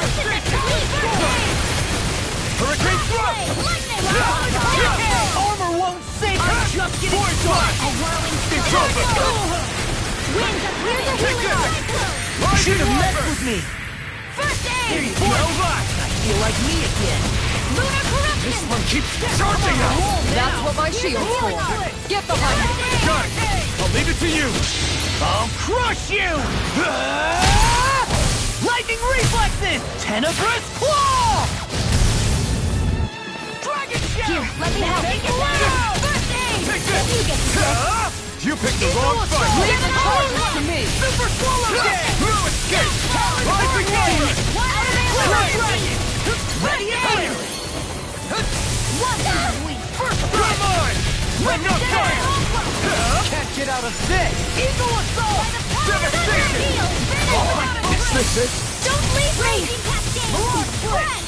Hurricane Thrust!
Lightning!
Armor won't save you! I'm just getting
Void
started!
Blast!
A whirling
It's
storm!
over!
Winds of here's a
Take
healing arc!
this!
Should
Rising
have messed
Wyvern!
with me!
First aid!
Void Blast!
I feel like me again.
Lunar corruption!
This one keeps charging now!
That's what my shield's for. Get behind me.
Got it! I'll leave it to you!
I'll crush you! Lightning reflexes! Tenebrous claw! Dragon
Here,
shell!
let me help!
Take it down!
First aid!
Take
Then you get
this!
to
You picked the wrong fight!
Leave the charges to me! Super swallow dance!
No escape! Rising Wyvern!
Ready aim!
You're mine! I'm not done!
Can't get out of this! Eagle assault!
Devastation! This is...
Don't leave Raging Cascade! Spread!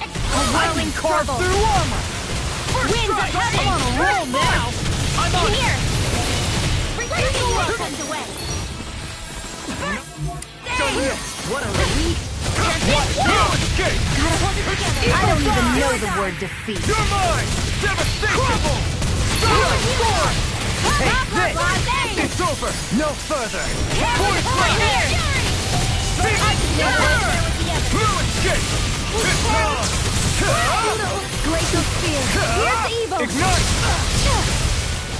A whirling carve through armor!
Winds of heaven!
I'm on a roll now! I'm on it!
Here! Freaking welcomed away!
What a relief!
No escape!
I don't even know the word defeat.
You're mine! Devastation!
Take this!
It's over!
No further!
Void Blast! No escape! It's on!
Glacial Spear! Here's the evil!
Ignite!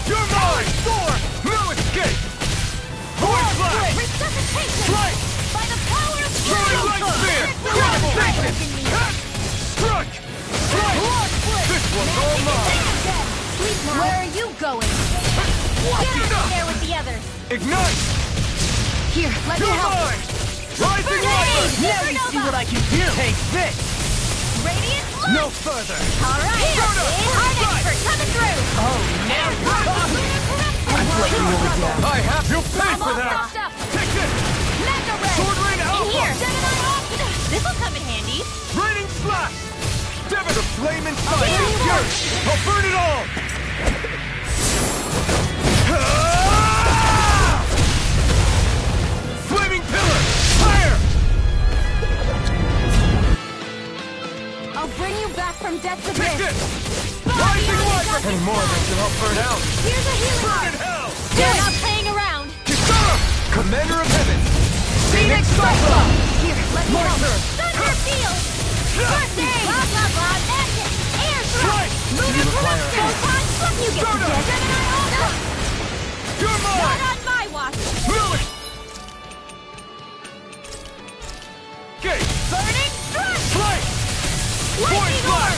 You're mine!
Thor!
No escape! Void Blast!
Resuscitation!
Strike!
By the power of
Soaring Light Spear! Devastation! Struck! Strike! This one's all mine!
Where are you going? Get out there with the others!
Ignite!
Here, let me
You're
help!
mine! Rising Wyvern!
Now you see what I can do! Take this!
Radiant
No further!
Alright! Art expert coming through!
Oh, now you're talking! I'm letting you over down.
I have to pay
I'm
for
all
that!
touched up!
Take this!
Mega Ray!
Sword Rain
In
Alpha!
here! This'll come in handy!
Raining Slash! Devil the flame inside is yours! I'll burn it all!
I'll bring you back from death's
Take
abyss.
this! Rising Wyvern!
Any more of this will help burn out.
Here's a healing
Burn
heart.
in hell!
You're not playing around.
Kisara!
Commander of Heaven!
Phoenix Cyclone!
Here, let me help.
Moisture!
Thunder field. First aid. Blah, blah, blah. Action. Air
Strike!
thrust. Lunar
require
thrust. Photon. What you get to
Soda.
get? Gemini Ultra.
You're
Not
mine!
on my watch.
Lily! Gate!
Burning strike.
Strike! Point
Lightning
flash!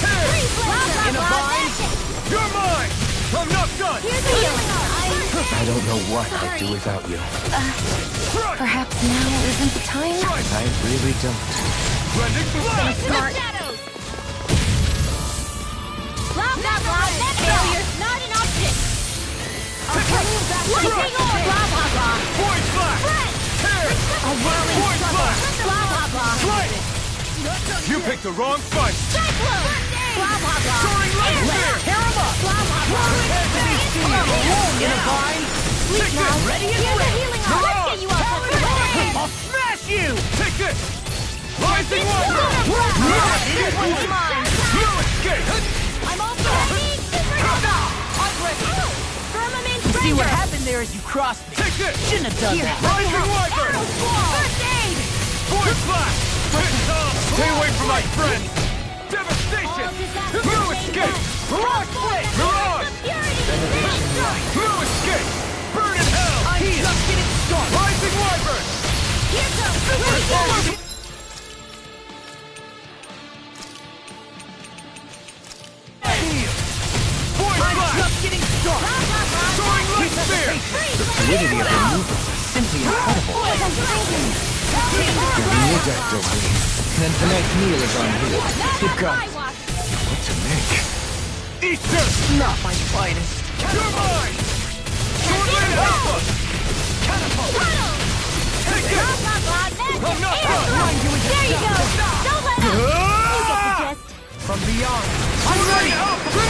Tear!
Freeze laser.
In a bind.
You're mine! I'm not done!
Here's a healing heart.
I don't know what I'd do without you.
Strike!
Perhaps now isn't the time?
Strike!
I really don't.
Blending blast!
The shadows. Blah, blah, blah. Failure's not an option. I'll bring you back. Lightning orb. Blah, blah, blah.
Point flash!
Friend.
Tear!
A whirling
Point
struggle.
flash!
Blah, blah, blah.
Strike! You picked the wrong fight!
Cyclone. Blah, blah, blah.
Soaring light spear!
Tear him up!
Blah, blah, blah.
In a bind.
Sleep now.
Ready and
Here's a
ready.
healing heart. Let's get you out of the
I'll smash you!
Take this! Rising Wyvern!
This one's mine.
Lewis Gate!
I'm also ready.
I'm ready!
Firmament
See what
Ranger.
happened there as you crossed me.
Take this!
Shouldn't have done that.
Rising Wyvern!
Arrow Squall. First aid.
Point flash! It's off! Stay away from my friend!
All
Devastation!
disaster
Lewis
remain
Gate!
back.
Mirage Blade! Mirage! Lewis Gate! Burn in hell!
I'm just getting started.
Rising Wyvern!
Here comes Super
Point
I'm
flash!
just getting started.
Soaring light spear!
Fluidity of the movement is simply incredible.
Giving you that, Desiree.
Then tonight's meal is on you. Keep going.
What to make?
Easter!
Not my finest.
You're mine! Swordland Alpha! Take this! I'm not done!
There you go. Don't let up. You get
Ah!
the gist.
From beyond.
Swordland Alpha!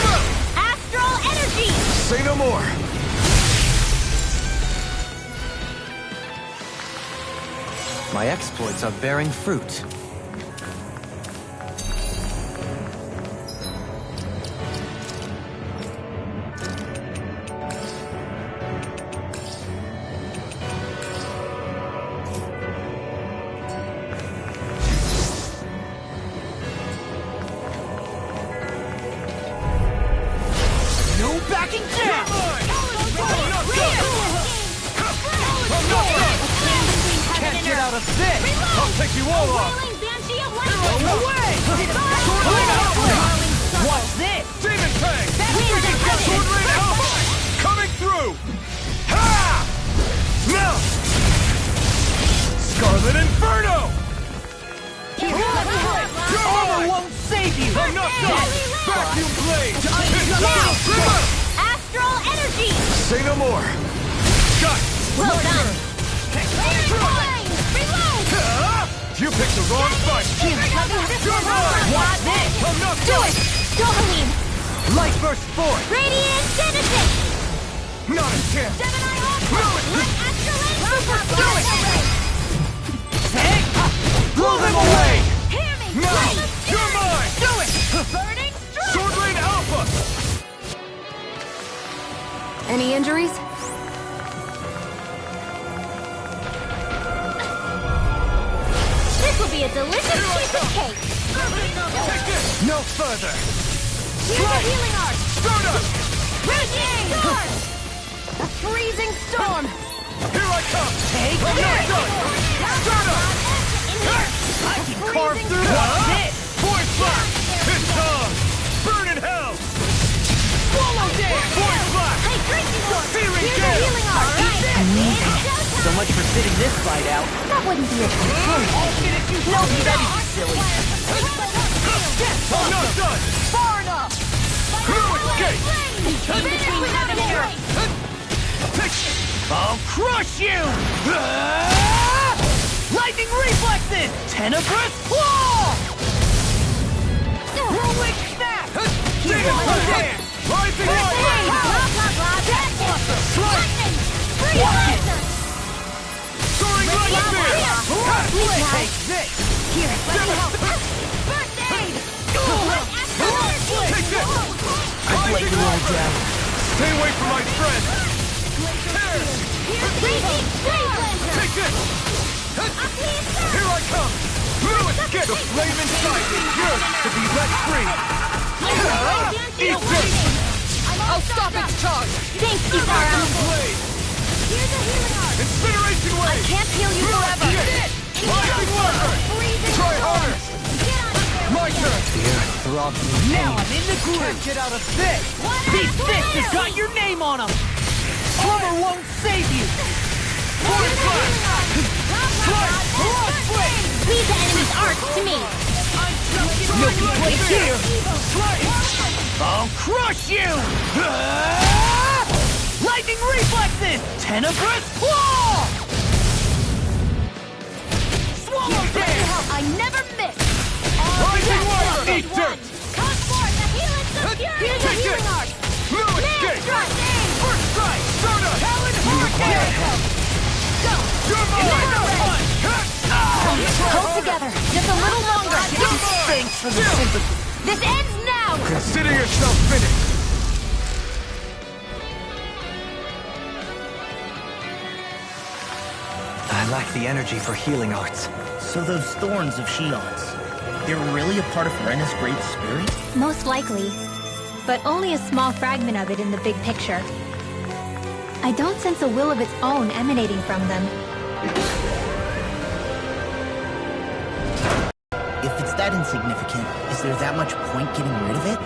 Astral energy.
Say no more.
My exploits are bearing fruit.
No backing down! Can't get out of this!
I'll take you all off!
Whirling Banshee of
No
Lightning.
way!
Swordland Alpha!
What's this?
Demon Fang!
Batman Dragon.
Swordland Alpha! Coming through! Ha! Now! Scarlet Inferno!
Your armor won't save you!
I'm not done! Vacuum Blade!
Now.
River!
Astral energy.
Say no more.
Got!
Well done. Fine. Reload.
You picked the wrong fight!
You're mine.
What's this?
I'm not
Do
done!
it. Dohalim.
Light burst forth!
Radiant Genesis.
Not a chance!
Gemini Ultra. Let Astral Super
Do it.
Hey! Blow them away!
Hear me.
No!
Blade.
You're mine!
Do it!
Burning strike.
Swordland Alpha!
Any injuries?
This will be a delicious piece of cake.
Take this!
No further.
Here's a healing art.
Stardust!
Raging storm. A freezing storm.
Here I come!
Take
I'm not
this!
done! Stardust!
I can carve through what's this!
Point flash! It's on! Burn in hell!
Swallow dance!
Point flash!
Hey, drinking sword.
Searing
Here's a
gale!
healing art. It's
So much for sitting this fight out.
That wouldn't be a concern.
I'll finish you no steady, silly.
I'm not done!
Far enough!
Lewis Gate!
Between heaven and earth.
I'll crush you! Lightning reflexes! Tenebrous claw! Whirlwind snap!
Demon Fang! Rising Wyvern! Soaring Light Spear!
Take this!
Here, let me help. First aid!
down.
Stay away from my friend! Take this! Here I come! No escape! The flame inside me yearns to be let free! Eat this!
I'll stop its charge! Thanks, Kisara! Here's a healing art!
Incineration
I
wave!
can't heal you forever!
Rising Weapon! Try harder! My turn!
The earth throbs in
Now
pain.
I'm in the groove.
Can't get out of this!
These fists have got your name on them. Armor won't save you.
Force Blast!
Leave the enemy's arts to me!
Milky Place here. I'll crush you. Lightning reflexes. Tenebrous claw. Swallow dance.
I never miss!
Rising Weapon! Eat dirt!
Come forth, the healing Fury! Here's a
Take
healing
this!
art!
No escape! First strike! Stardust!
Talon Hurricane.
You're mine!
Hold together, just a little longer!
Thanks for the sympathy.
This ends now!
Consider yourself finished!
I lack the energy for healing arts.
So those thorns of Shion's, they're really a part of Rena's Great Spirit?
Most likely, but only a small fragment of it in the big picture. I don't sense a will of its own emanating from them.
If it's that insignificant, is there that much point getting rid of it?